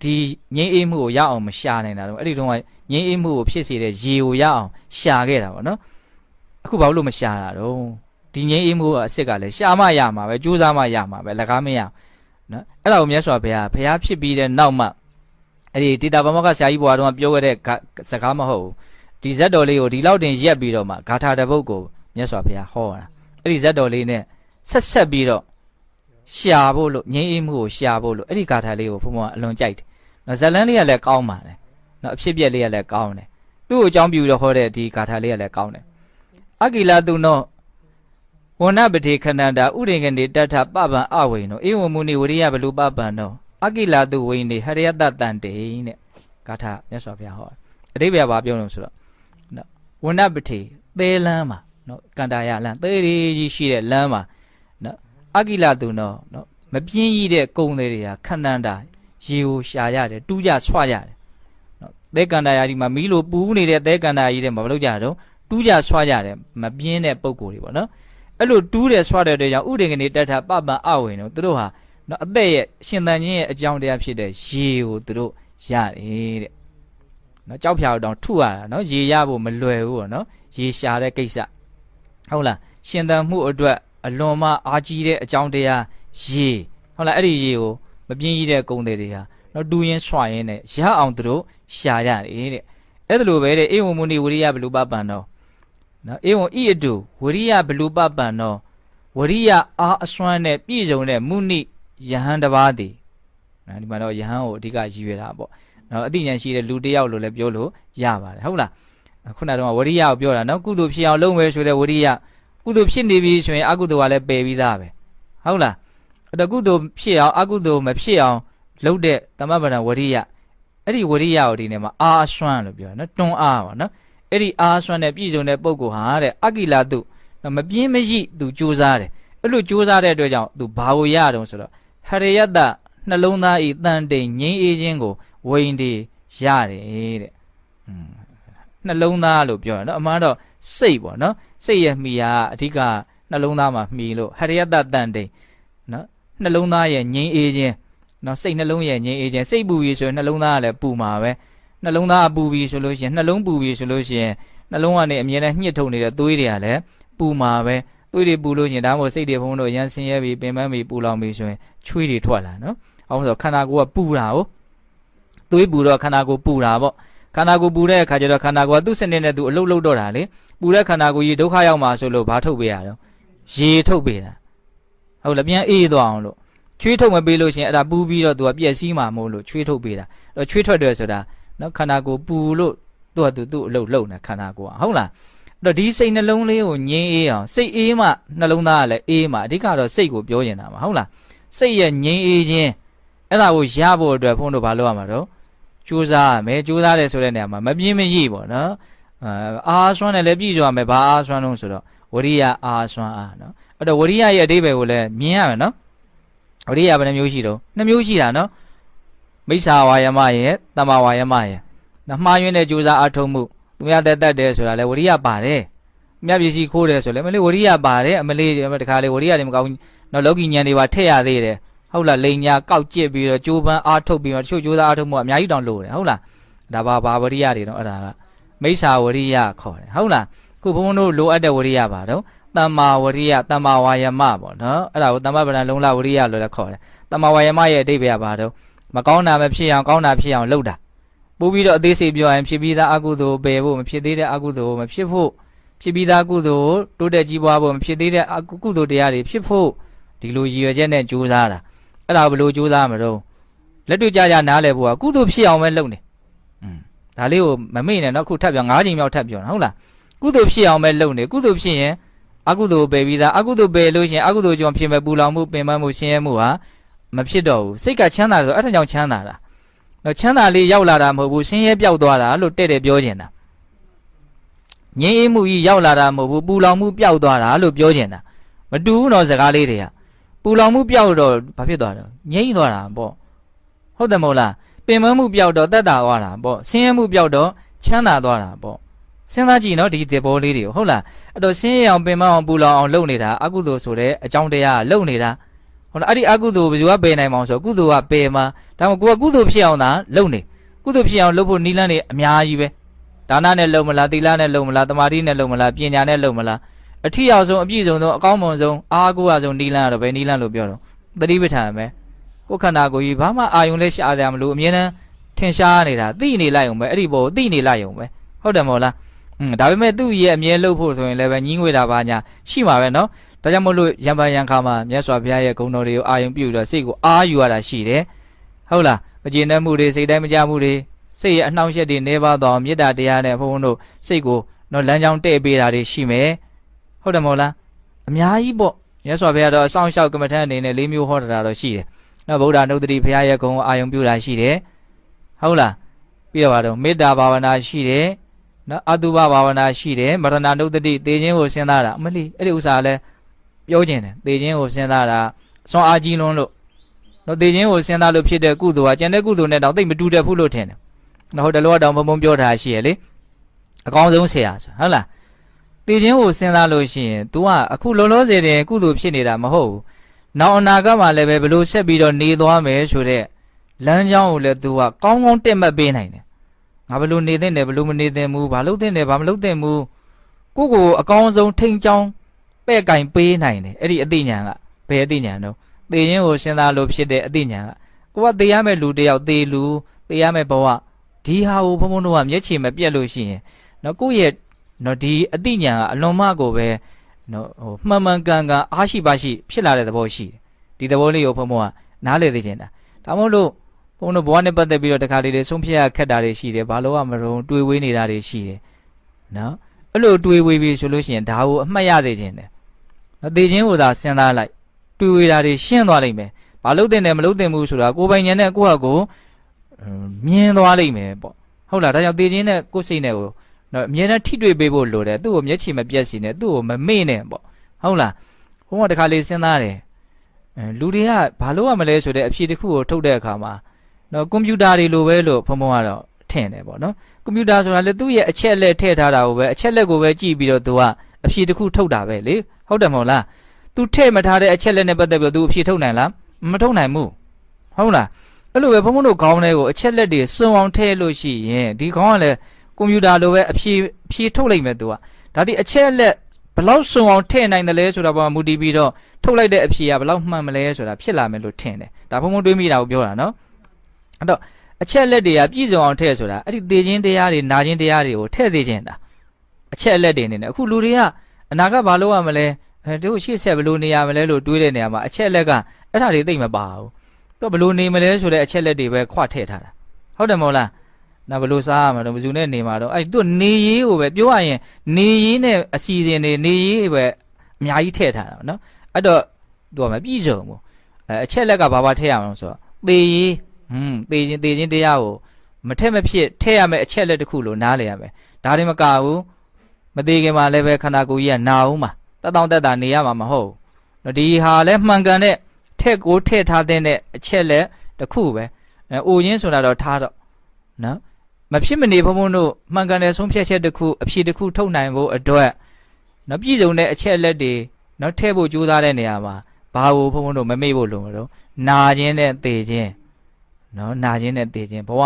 ဒီငင်းအေးမှုကိုရအောင်မရှာနိုင်တာတော့အဲ့ဒီတုန်းကငင်းအေးမှုကိုဖြစ်စေတဲ့ရေကိုရအောင်ရှာခဲ့တာပေါ့နော်အခုဘာလို့မရှာတာတော့ဒီငင်းအေးမှုကအစ်စ်ကလည်းရှာမှရမှာပဲကြိုးစားမှရမှာပဲလက်ကားမရနော်အဲ့ဒါကိုမြတ်စွာဘုရားဖြစ်ပြီးတဲ့နောက်မှအဲ့ဒီဒေတာဗမောကဆရာကြီးဘွားတော်ကပြောခဲ့တဲ့စကားမဟုတ်ဘူးဒီဇက်တော်လေးကိုဒီလောက်တင်ရက်ပြီးတော့မှဂါထာတစ်ပုဒ်ကိုမြတ်စွာဘုရားဟောတာအဲ့ဒီဇက်တော်လေးနဲ့ဆက်ပြီးတော့ရှာဖို့လို့ငင်းအေးမှုကိုရှာဖို့လို့အဲ့ဒီဂါထာလေးကိုဘုံဘုံအလွန်ကြိုက်တယ်နော်ဇလန်းလေးကလည်းကောင်းပါတယ်နော်အဖြစ်ပြက်လေးကလည်းကောင်းတယ်သူ့ကိုအကြောင်းပြုတော့ဟောတဲ့ဒီဂါထာလေးကလည်းကောင်းတယ်အကိလတုနောဝဏပတိခဏန္တာဥရိငနေတထပပံအဝိနောဧဝမုနိဝရိယဘလူပပံနောအကိလတုဝိနေဟရယတတန်တေတဲ့ဂါထာမြတ်စွာဘုရားဟောအတိပ္ပယ်ဘာပြောလို့ဆိုတော့နော်ဝဏပတိသဲလမ်းမှာနော်ကန္တာယလမ်းသဲကြီးရှိတဲ့လမ်းမှာနော်အကိလတုနောနော်မပြင်းကြီးတဲ့ကုံတွေဟာခဏန္တာရေကိုရှာရတယ်တူးကြဆွရတယ်နော်သဲကန္တာယဒီမှာမီးလိုပူးနေတဲ့သဲကန္တာယကြီးတဲ့မှာမလုပ်ကြတော့တူးကြဆွရတယ်မပြင်းတဲ့ပုံကိုယ်တွေပေါ့နော်အဲ့လိုတူးတယ်ဆွတဲ့အတွက်ကြောင့်ဥဒိင်ကနေတတ်တာပပံအဝိန်တို့သူတို့ဟာနော်အသက်ရဲ့ရှင်သန်ခြင်းရဲ့အကြောင်းတရားဖြစ်တဲ့ရေကိုသူတို့ရတယ်တဲ့နော်ကြောက်ဖြာတောင်ထုရတာနော်ရေရဖို့မလွယ်ဘူးပေါ့နော်ရေရှာတဲ့ကိစ္စဟုတ်လားရှင်သန်မှုအတွက်အလွန်မှအားကြီးတဲ့အကြောင်းတရားရေဟုတ်လားအဲ့ဒီရေကိုမပြင်းကြီးတဲ့ကုံတွေဟာနော်တူးရင်းဆွရင်းနဲ့ရအောင်သူတို့ရှာရတယ်တဲ့အဲ့ဒါလိုပဲတဲ့ဧဝံမုနိဝရိယဘလူပပံနောနော်ဧဝံဤအတုဝရိယဘလူပပံနောဝရိယအားအစွမ်းနဲ့ပြည့်စုံတဲ့မုနိယဟန်တစ်ပါးတည်နော်ဒီမှာတော့ယဟန်ကိုအဓိကရည်ရွယ်တာပေါ့နော်အသိဉာဏ်ရှိတဲ့လူတစ်ယောက်လို့လည်းပြောလို့ရပါတယ်ဟုတ်လားခုနကတော့ဝရိယကိုပြောတာနော်ကုသိုလ်ဖြစ်အောင်လုပ်မယ်ဆိုတဲ့ဝရိယကုသိုလ်ဖြစ်နေပြီဆိုရင်အကုသိုလ်ကလည်းပယ်ပြီးသားပဲဟုတ်လားအဲ့တော့ကုသိုလ်ဖြစ်အောင်အကုသိုလ်မဖြစ်အောင်လုပ်တဲ့သမဗ္ဗဒံဝရိယအဲ့ဒီဝရိယကိုဒီနေ့မှာအာအစွမ်းလို့ပြောတယ်နော်တွန်းအားပါနော်အဲ့ဒီအာစွမ်းနဲ့ပြည့်စုံတဲ့ပုဂ္ဂိုလ်ဟာတဲ့အကိလတုမပြင်းမရှိသူကြိုးစားတယ်အဲ့လိုကြိုးစားတဲ့အတွက်ကြောင့်သူဘာကိုရတော့ဆိုတော့ဟရိယတနှလုံးသားဤတန်တိန်ငြိမ်းအေးခြင်းကိုဝိန်ဒီရတယ်တဲ့နှလုံးသားလို့ပြောတယ်နော်အမှန်တော့စိတ်ပေါ့နော်စိတ်ရဲ့မှီဟာအဓိကနှလုံးသားမှာမှီလို့ဟရိယတတန်တိန်နော်နှလုံးသားရဲ့ငြိမ်းအေးခြင်းနော်စိတ်နှလုံးရဲ့ငြိမ်းအေးခြင်းစိတ်ပူပြီဆိုရင်နှလုံးသားကလည်းပူမှာပဲနှလုံးသားပူပြီဆိုလို့ရှိရင်နှလုံးပူပြီဆိုလို့ရှိရင်နှလုံးကနေအမြဲတမ်းညှစ်ထုတ်နေတဲ့သွေးတွေကလည်းပူမှာပဲသွေးတွေပူလို့ရှိရင်ဒါမှမဟုတ်စိတ်တွေဘုံတို့ရမ်းဆင်းရဲပြီးပင်ပန်းပြီးပူလောင်ပြီးဆိုရင်ချွေးတွေထွက်လာနော်အောင်ဆိုခန္ဓာကိုယ်ကပူတာဟုတ်သွေးပူတော့ခန္ဓာကိုယ်ပူတာပေါ့ခန္ဓာကိုယ်ပူတဲ့အခါကျတော့ခန္ဓာကိုယ်ကသူ့စနစ်နဲ့သူအလုပ်လုပ်တော့တာလေပူတဲ့ခန္ဓာကိုယ်ကြီးဒုက္ခရောက်မှာဆိုလို့ဘာထုတ်ပေးရတော့ရေထုတ်ပေးတာဟုတ်လားပြန်အေးသွားအောင်လို့ချွေးထုတ်မပေးလို့ရှိရင်အဲ့ဒါပူပြီးတော့သူကပြည့်စည်းမှာမဟုတ်လို့ချွေးထုတ်ပေးတာအဲ့ချွေးထွက်တယ်ဆိုတာနော်ခန္ဓာကိုယ်ပူလို့သူ့အလုပ်လုပ်နေခန္ဓာကိုယ်ဟုတ်လားအဲ့တော့ဒီစိတ်နှလုံးလေးကိုငြိမ်းအေးအောင်စိတ်အေးမှနှလုံးသားကလည်းအေးမှအဓိကတော့စိတ်ကိုပြောနေတာမှာဟုတ်လားစိတ်ရဲ့ငြိမ်းအေးခြင်းအဲ့ဒါကိုရဖို့အတွက်ဘုန်းတို့ဘာလုပ်ရမှာတော့ကြိုးစားရမယ်ကြိုးစားတယ်ဆိုတဲ့နေရာမှာမပြင်းမရပေါ့နော်အာစွမ်းနဲ့လည်းပြည့်စုံရမယ်ဘာအာစွမ်းလို့ဆိုတော့ဝရိယအာစွမ်းအားနော်အဲ့တော့ဝရိယရဲ့အဓိပ္ပာယ်ကိုလည်းမြင်ရမယ်နော်ဝရိယဘယ်နှမျိုးရှိတော့2မျိုးရှိတာနော်မိစ္ဆာဝါယမရဲ့တမ္မာဝါယမရဲ့နော်မှားယွင်းတဲ့ကြိုးစားအထုံးမှုသူများတက်တယ်ဆိုတာလည်းဝရိယပါတယ်မြတ်ပစ္စည်းခိုးတယ်ဆိုလည်းမလေးဝရိယပါတယ်အမလေးတခါလေဝရိယတွေမကောင်းနော်လောကီဉာဏ်တွေပါထည့်ရသေးတယ်ဟုတ်လားလိန်ညာကောက်ကျစ်ပြီးတော့ကြိုးပမ်းအားထုတ်ပြီးတော့တချို့ကြိုးစားအားထုတ်မှုအများကြီးတောင်လို့တယ်ဟုတ်လားဒါဘာဝရိယတွေတော့အဲ့ဒါကမိစ္ဆာဝရိယခေါ်တယ်ဟုတ်လားခုဘုန်းတို့လိုအပ်တဲ့ဝရိယပါတော့တမ္မာဝရိယတမ္မာဝါယမပေါ့နော်အဲ့ဒါကိုတမ္မပဒံလုံလဝရိယလို့လည်းခေါ်တယ်တမ္မာဝါယမရဲ့အဓိပ္ပာယ်ကဘာတော့မကောင်းတာမဖြစ်အောင်ကောင်းတာဖြစ်အောင်လုပ်တာပို့ပြီးတော့အသေးစိတ်ပြောရင်ဖြစ်ပြီးသားအကုသိုလ်ပယ်ဖို့မဖြစ်သေးတဲ့အကုသိုလ်မဖြစ်ဖို့ဖြစ်ပြီးသားကုသိုလ်တိုးတက်ကြီးပွားဖို့မဖြစ်သေးတဲ့အကုသိုလ်တရားတွေဖြစ်ဖို့ဒီလိုရည်ရွယ်ချက်နဲ့ကြိုးစားတာအဲ့ဒါဘယ်လိုကြိုးစားမလို့လက်တွေ့ကြကြနားလည်ဖို့ကကုသိုလ်ဖြစ်အောင်ပဲလုပ်နေဒါလေးကိုမမေ့နဲ့နော်ခုထပ်ပြော9ချိန်မြောက်ထပ်ပြောတာဟုတ်လားကုသိုလ်ဖြစ်အောင်ပဲလုပ်နေကုသိုလ်ဖြစ်ရင်အကုသိုလ်ပယ်ပြီးသားအကုသိုလ်ပယ်လို့ရှိရင်အကုသိုလ်ကြောင့်ဖြစ်မဲ့ပူလောင်မှုပင်ပန်းမှုဆင်းရဲမှုဟာမဖြစ်တော့ဘူးစိတ်ကချမ်းသာဆိုအဲ့ဒါကြောင့်ချမ်းသာတာနော်ချမ်းသာလေးရောက်လာတာမဟုတ်ဘူးဆင်းရဲပြောက်သွားတာလို့တဲ့ပြောချင်တာငြိမ်းအေးမှုကြီးရောက်လာတာမဟုတ်ဘူးပူလောင်မှုပျောက်သွားတာလို့ပြောချင်တာမတူဘူးတော့စကားလေးတွေကပူလောင်မှုပျောက်တော့ဘာဖြစ်သွားတော့ငြိမ်းသွားတာပေါ့ဟုတ်တယ်မဟုတ်လားပင်ပန်းမှုပျောက်တော့တက်တာသွားတာပေါ့ဆင်းရဲမှုပျောက်တော့ချမ်းသာသွားတာပေါ့ စဉ်းစားကြည့်နော်ဒီသဘောလေးတွေကိုဟုတ်လားအဲ့တော့ဆင်းရဲအောင်ပင်မအောင်ပူလောင်အောင်လုပ်နေတာအကုသိုလ်ဆိုတဲ့အကြောင်းတရားလုပ်နေတာဟုတ်လားအဲ့ဒီအကုသိုလ်ဘယ်သူကပယ်နိုင်မအောင်ဆိုကုသိုလ်ကပယ်မှာဒါမှမဟုတ်ကိုကကုသိုလ်ဖြစ်အောင်သာလုပ်နေကုသိုလ်ဖြစ်အောင်လုပ်ဖို့နိလန်းနေအများကြီးပဲဒါနနဲ့လုပ်မလားသီလနဲ့လုပ်မလားတမာတိနဲ့လုပ်မလားပညာနဲ့လုပ်မလားအထီရောက်ဆုံးအပြည့်စုံဆုံးအကောင်းမွန်ဆုံးအားကိုးရဆုံးနိလန်းကတော့ဘယ်နိလန်းလို့ပြောတော့သတိပဋ္ဌာန်ပဲကိုယ်ခန္ဓာကိုယ်ကြီးဘာမှအာယုံလဲရှားတယ်မလို့အမြဲတမ်းထင်ရှားနေတာသိနေလိုက်အောင်ပဲအဲ့ဒီဘောသိနေလိုက်အောင်ပဲဟုတ်တယ်မဟုတ်လားဒါပေမဲ့သူ့ရဲ့အမြဲလုပ်ဖို့ဆိုရင်လည်းပဲညီးငွေတာပါညာရှိမှာပဲနော်ဒါကြောင့်မို့လို့ရံပန်ရံခါမှာမြတ်စွာဘုရားရဲ့ဂုဏ်တော်တွေကိုအာယုံပြုတော့စိတ်ကိုအားယူရတာရှိတယ်ဟုတ်လားမကျေနပ်မှုတွေစိတ်တိုင်းမကြမှုတွေစိတ်ရဲ့အနှောင့်အယှက်တွေနေပါတော့မေတ္တာတရားနဲ့ဘုန်းဘုန်းတို့စိတ်ကိုနော်လမ်းကြောင်းတဲ့ပေးတာတွေရှိမယ်ဟုတ်တယ်မဟုတ်လားအများကြီးပေါ့မြတ်စွာဘုရားတော့အဆောင်လျှောက်ကမ္မထအနေနဲ့၄မျိုးဟောတာတော့ရှိတယ်နော်ဗုဒ္ဓနုဒ္ဓတိဘုရားရဲ့ဂုဏ်ကိုအာယုံပြုတာရှိတယ်ဟုတ်လားပြီးတော့တော့မေတ္တာဘာဝနာရှိတယ်နော်အတုပဘာဝနာရှိတယ်မရဏနုဒ္ဓတိသေခြင်းကိုစဉ်းစားတာအမလီအဲ့ဒီဥစ္စာလည်းပြောခြင်းတယ်သေခြင်းကိုစဉ်းစားတာစွမ်းအားကြီးလွန်းလို့နော်သေခြင်းကိုစဉ်းစားလို့ဖြစ်တဲ့ကုသိုလ်ကကျန်တဲ့ကုသိုလ်နဲ့တော့သိမတူတတ်ဘူးလို့ထင်တယ်နော်ဟုတ်တယ်လို့တော့ဘုံဘုံပြောထားရှိရလေအကောင်းဆုံးဆရာဆိုဟုတ်လားသေခြင်းကိုစဉ်းစားလို့ရှိရင် तू ကအခုလုံးလုံးစေတယ်ကုသိုလ်ဖြစ်နေတာမဟုတ်ဘူးနောက်အနာဂတ်မှာလည်းပဲဘလို့ဆက်ပြီးတော့နေသွားမယ်ဆိုတဲ့လမ်းကြောင်းကိုလည်း तू ကကောင်းကောင်းတက်မှတ်ပေးနိုင်တယ်ငါဘလို့နေသင့်တယ်ဘလို့မနေသင့်ဘူးဘာလို့သင့်တယ်ဘာမလုပ်သင့်ဘူးကိုကိုအကောင်းဆုံးထိန်ချောင်းပဲ့ကင်ပေးနိုင်တယ်အဲ့ဒီအသိဉာဏ်ကဘယ်အသိဉာဏ်တော့သေခြင်းကိုစဉ်းစားလို့ဖြစ်တဲ့အသိဉာဏ်ကကိုကသေရမယ့်လူတယောက်သေလူသေရမယ့်ဘဝဒီဟာကိုဘုံဘုံတို့ကမျက်ခြေမပြတ်လို့ရှိရင်နော်ကိုယ့်ရဲ့နော်ဒီအသိဉာဏ်ကအလွန်မှကိုပဲနော်ဟိုမှန်မှန်ကန်ကန်အားရှိပါရှိဖြစ်လာတဲ့သဘောရှိတယ်ဒီသဘောလေးကိုဘုံဘုံကနားလည်သိချင်တာဒါမို့လို့ဘုံတို့ဘဝနဲ့ပတ်သက်ပြီးတော့တခါတလေဆုံးဖြတ်ရခက်တာတွေရှိတယ်ဘာလို့ကမရုံတွေးဝေးနေတာတွေရှိတယ်နော်အဲ့လိုတွေးဝေးပြီးဆိုလို့ရှိရင်ဒါကိုအမှတ်ရသိချင်တယ်နော်သိချင်းကိုသာစဉ်းစားလိုက်တွေးဝေးတာတွေရှင်းသွားလိမ့်မယ်ဘာလို့တင်တယ်မလို့တင်ဘူးဆိုတာကိုယ်ပိုင်ဉာဏ်နဲ့ကိုယ့်ဟာကိုမြင်သွားလိမ့်မယ်ပေါ့ဟုတ်လားဒါကြောင့်သိချင်းနဲ့ကိုယ်စိတ်နဲ့ကိုနော်အမြဲတမ်းထိတွေ့ပေးဖို့လိုတယ်သူ့ကိုမျက်ခြေမပြတ်စီနဲ့သူ့ကိုမမေ့နဲ့ပေါ့ဟုတ်လားဘုံကတခါလေးစဉ်းစားတယ်လူတွေကဘာလို့ရမလဲဆိုတဲ့အဖြေတစ်ခုကိုထုတ်တဲ့အခါမှာနော်ကွန်ပျူတာတွေလိုပဲလို့ဘုံကတော့ထင်တယ်ပေါ့နော်ကွန်ပျူတာဆိုတာလေသူ့ရဲ့အချက်လက်ထည့်ထားတာကိုပဲအချက်လက်ကိုပဲကြည့်ပြီးတော့သူကအဖြေတစ်ခုထုတ်တာပဲလေဟုတ်တယ်မဟုတ်လားသူထည့်မထားတဲ့အချက်လက်နဲ့ပတ်သက်ပြီးတော့သူအဖြေထုတ်နိုင်လားမထုတ်နိုင်ဘူးဟုတ်လားအဲ့လိုပဲဘုံတို့ခေါင်းထဲကိုအချက်လက်တွေစွန့်အောင်ထည့်လို့ရှိရင်ဒီခေါင်းကလည်းကွန်ပျူတာလိုပဲအဖြေထုတ်လိုက်မယ်သူကဒါဒီအချက်လက်ဘလောက်စွန့်အောင်ထည့်နိုင်တယ်လဲဆိုတာပေါ်မှာမူတည်ပြီးတော့ထုတ်လိုက်တဲ့အဖြေကဘလောက်မှန်မလဲဆိုတာဖြစ်လာမယ်လို့ထင်တယ်ဒါဘုံတွေးမိတာကိုပြောတာနော်အဲ့တော့အချက်လက်တွေကပြည့်စုံအောင်ထည့်ဆိုတာအဲ့ဒီသေခြင်းတရားတွေနာခြင်းတရားတွေကိုထည့်သေးခြင်းတာအချက်လက်တွေနေတယ်အခုလူတွေကအနာကဘာလို့ရမလဲတို့ရှေ့ဆက်ဘလို့နေရမလဲလို့တွေးတဲ့နေရာမှာအချက်လက်ကအဲ့ဒါတွေသိမပါဘူးသူဘလို့နေမလဲဆိုတဲ့အချက်လက်တွေပဲခွထည့်ထားတာဟုတ်တယ်မဟုတ်လားနောက်ဘလို့စားရမှာတော့ဘယ်သူနဲ့နေမှာတော့အဲ့သူနေရေးကိုပဲပြောရရင်နေရေးနဲ့အစီအစဉ်တွေနေရေးပဲအများကြီးထည့်ထားတာနော်အဲ့တော့သူကမပြည့်စုံဘူးအချက်လက်ကဘာထည့်ရမလဲဆိုတော့သေရေးသေခြင်းတရားကိုမထက်မဖြစ်ထည့်ရမယ်အချက်လက်တစ်ခုလို့နားလည်ရမယ်ဒါတွေမကဘူးမသေးခင်မှာလည်းပဲခန္ဓာကိုယ်ကြီးကနာဦးမှာတက်တာနေရမှာမဟုတ်ဘူးဒီဟာလည်းမှန်ကန်တဲ့ထက်ကိုထည့်ထားတဲ့အချက်လက်တစ်ခုပဲအိုရင်းဆိုတာတော့ထားတော့နော်မဖြစ်မနေဘုံဘုံတို့မှန်ကန်တဲ့ဆုံးဖြတ်ချက်တစ်ခုအဖြေတစ်ခုထုတ်နိုင်ဖို့အတွက်နော်ပြည့်စုံတဲ့အချက်လက်တွေနော်ထည့်ဖို့ကြိုးစားတဲ့နေရာမှာဘာကိုဘုံဘုံတို့မမေ့ဖို့လိုမလို့နာခြင်းနဲ့သေခြင်းနော်နာခြင်းနဲ့သေခြင်းဘဝ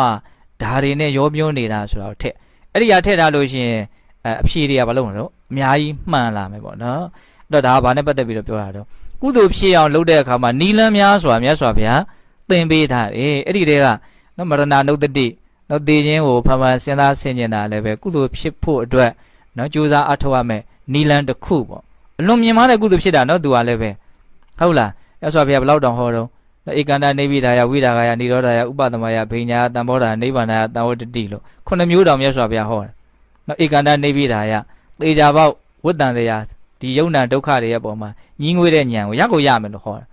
ဓာရီနဲ့ရောပြိုးနေတာဆိုတော့ထက်အဲ့ဒီဟာထည့်ထားလို့ရှိရင်အဖြေတွေကဘာလို့မလို့အများကြီးမှန်လာမယ်ပေါ့နော်အဲ့တော့ဒါကဘာနဲ့ပတ်သက်ပြီးတော့ပြောတာတော့ကုသိုလ်ဖြစ်အောင်လုပ်တဲ့အခါမှာနီလန်းများစွာမြတ်စွာဘုရားသင်ပေးထားတယ်အဲ့ဒီတည်းကနော်မရဏနုဒ္ဓတိနော်သေခြင်းကိုဖန်ဖန်စဉ်းစားဆင်ခြင်တာလည်းပဲကုသိုလ်ဖြစ်ဖို့အတွက်နော်ကြိုးစားအထောက်ရမယ်နီလန်းတစ်ခုပေါ့အလွန်မြင်မာတဲ့ကုသိုလ်ဖြစ်တာနော်သူကလည်းပဲဟုတ်လားမြတ်စွာဘုရားဘယ်လောက်တောင်ဟောတော့ဧကန္တနေပိဒါယဝိဒါဂယနိရောဓယဥပသမယဘိညာတံဘောဓာနိဗ္ဗာန်ယတံဝတ္တိလို့ခုနှစ်မျိုးတောင်မြတ်စွာဘုရားဟောတယ်နော်ဧကန္တနေပိဒါယသေချာပေါက်ဝတ္တန်တရားဒီယုံနာဒုက္ခတွေရဲ့ပုံမှာညီးငွေတဲ့ဉာဏ်ကိုရကိုရမယ်လို့ဟောတယ်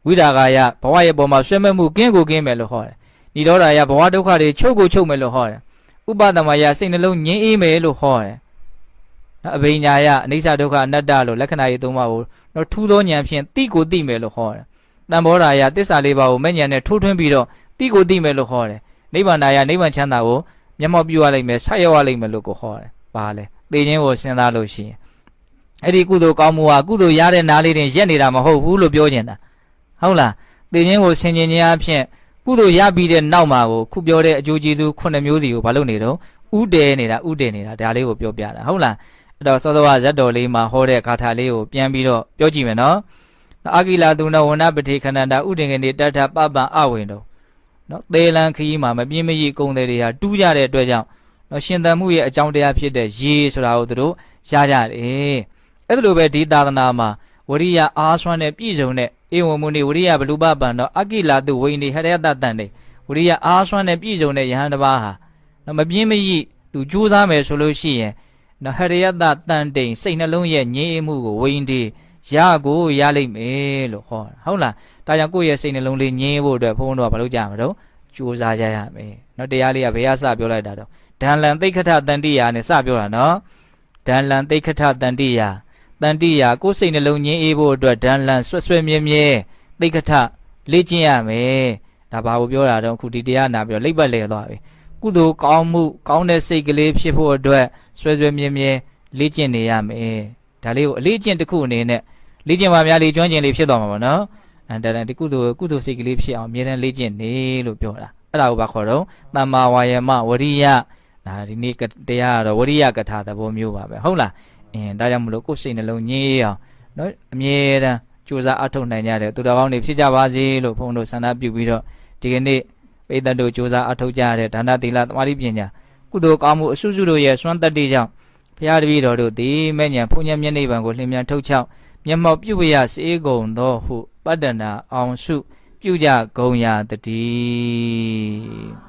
ဝိဒါဂယဘဝရဲ့ပုံမှာဆွဲမဲ့မှုကင်းကိုကင်းမယ်လို့ဟောတယ်နိရောဓယဘဝဒုက္ခတွေချုပ်ကိုချုပ်မယ်လို့ဟောတယ်ဥပသမယစိတ်နှလုံးငြိမ်းအေးမယ်လို့ဟောတယ်အဘိညာယအနိစ္စဒုက္ခအနတ္တလို့လက္ခဏာရေးသုံးပါးကိုတော့ထူးသောဉာဏ်ဖြင့်သိကိုသိမယ်လို့ဟောတယ်တံဘောဓာယသစ္စာလေးပါးကိုမဲ့ဉာဏ်နဲ့ထိုးထွင်းပြီးတော့သိကိုသိမယ်လို့ဟောတယ်နိဗ္ဗာန်ယနိဗ္ဗာန်ချမ်းသာကိုမျက်မှောက်ပြုရလိမ့်မယ်ဆက်ရောက်ရလိမ့်မယ်လို့ကိုဟောတယ်ပါလေ သေခြင်းကိုစဉ်းစားလို့ရှိရင်အဲ့ဒီကုသိုလ်ကောင်းမှုဟာကုသိုလ်ရတဲ့နားလေးတင်ရက်နေတာမဟုတ်ဘူးလို့ပြောချင်တာဟုတ်လားသေခြင်းကိုဆင်ခြင်ခြင်းအဖြစ်ကုသိုလ်ရပြီးတဲ့နောက်မှာကိုခုပြောတဲ့အကျိုးကျေးဇူး9မျိုးစီကိုဘာလို့နေတော့ဥတည်နေတာဒါလေးကိုပြောပြတာဟုတ်လားအဲ့တော့စောစောကဇတ်တော်လေးမှာဟောတဲ့ဂါထာလေးကိုပြန်ပြီးတော့ပြောကြည့်မယ်နော်အာကိလာသူနဝနပတိခန္ဓာဥဒင်ကနေတထပပံအဝိန်တော်နော်သေလံခရီးမှာမပြင်းမရိကုံတွေဟာတူးကြတဲ့အတွက်ကြောင့်နော်ရှင်သန်မှုရဲ့အကြောင်းတရားဖြစ်တဲ့ရေဆိုတာကိုသူတို့ရကြတယ်အဲ့ဒါလိုပဲဒီသာသနာမှာဝရိယအားစွမ်းတဲ့ပြည့်စုံတဲ့ဧဝံမုန်ဝရိယဘလူပပံတော့အာကိလာသူဝိနေဟရယတတန်တဲ့ဝရိယအားစွမ်းတဲ့ပြည့်စုံတဲ့ယဟန်တစ်ပါးဟာနော်မပြင်းမရိသူကြိုးစားမယ်ဆိုလို့ရှိရင်နော်ဟရယတတန်တိန်စိတ်နှလုံးရဲ့ငြိမ်းမှုကိုဝိန်ဒီရကိုရလိမ့်မယ်လို့ဟောတာဟုတ်လားဒါကြောင့်ကိုယ့်ရဲ့စိတ်နှလုံးလေးငြင်းဖို့အတွက်ဘုန်းတော်ကဘာလုပ်ကြမှာတော့ကြိုးစားကြရမယ်နော်တရားလေးကဘယ်ကစပြောလိုက်တာတော့ဒံလံသိက္ခထတန်တိယာနဲ့စပြောတာနော်ဒံလံသိက္ခထတန်တိယာကိုယ်စိတ်နှလုံးငြင်းအေးဖို့အတွက်ဒံလံဆွဲမြဲသိက္ခထလေ့ကျင့်ရမယ်ဒါဘာကိုပြောတာတော့အခုဒီတရားနာပြီးတော့လိပ်ပတ်လဲသွားပြီကုသိုလ်ကောင်းမှုကောင်းတဲ့စိတ်ကလေးဖြစ်ဖို့အတွက်ဆွဲမြဲလေ့ကျင့်နေရမယ်ဒါလေးကိုအလေးကျင့်တစ်ခုအနေနဲ့လေ့ကျင့်ပါများလေကျွမ်းကျင်လေးဖြစ်သွားမှာပါနော်ဒါဒီကုသိုလ်စိတ်ကလေးဖြစ်အောင်အမြဲတမ်းလေ့ကျင့်နေလို့ပြောတာအဲ့ဒါကိုဘာခေါ်တော့သမ္မာဝါယမဝရိယဒါဒီနေ့တရားကတော့ဝရိယကထာသဘောမျိုးပါပဲဟုတ်လားဒါကြောင့်မလို့ကိုယ်စိတ်နှလုံးငြိမ်းအောင်နော်အမြဲတမ်းကြိုးစားအထောက်နိုင်ကြတယ်သူတော်ကောင်းတွေဖြစ်ကြပါစေလို့ဘုန်းတို့ဆန္ဒပြုပြီးတော့ဒီကနေ့ပိဋကတ်တို့ကြိုးစားအထောက်ကြရတဲ့ဒါနသီလသမာဓိပညာကုသိုလ်ကောင်းမှုအစုစုတို့ရဲ့စွမ်းတတ္တိကြောင့်ဘုရားတပည့်တော်တို့သည်မဲ့ညာဘုံညာမျက်နှိပ်ပံကိုလျင်မြန်ထုတ်ချောက်မျက်မှောက်ပြုဝရစေကုန်သောဟုပတ္တနာအောင်စုပြုကြကုန်ရာတည်း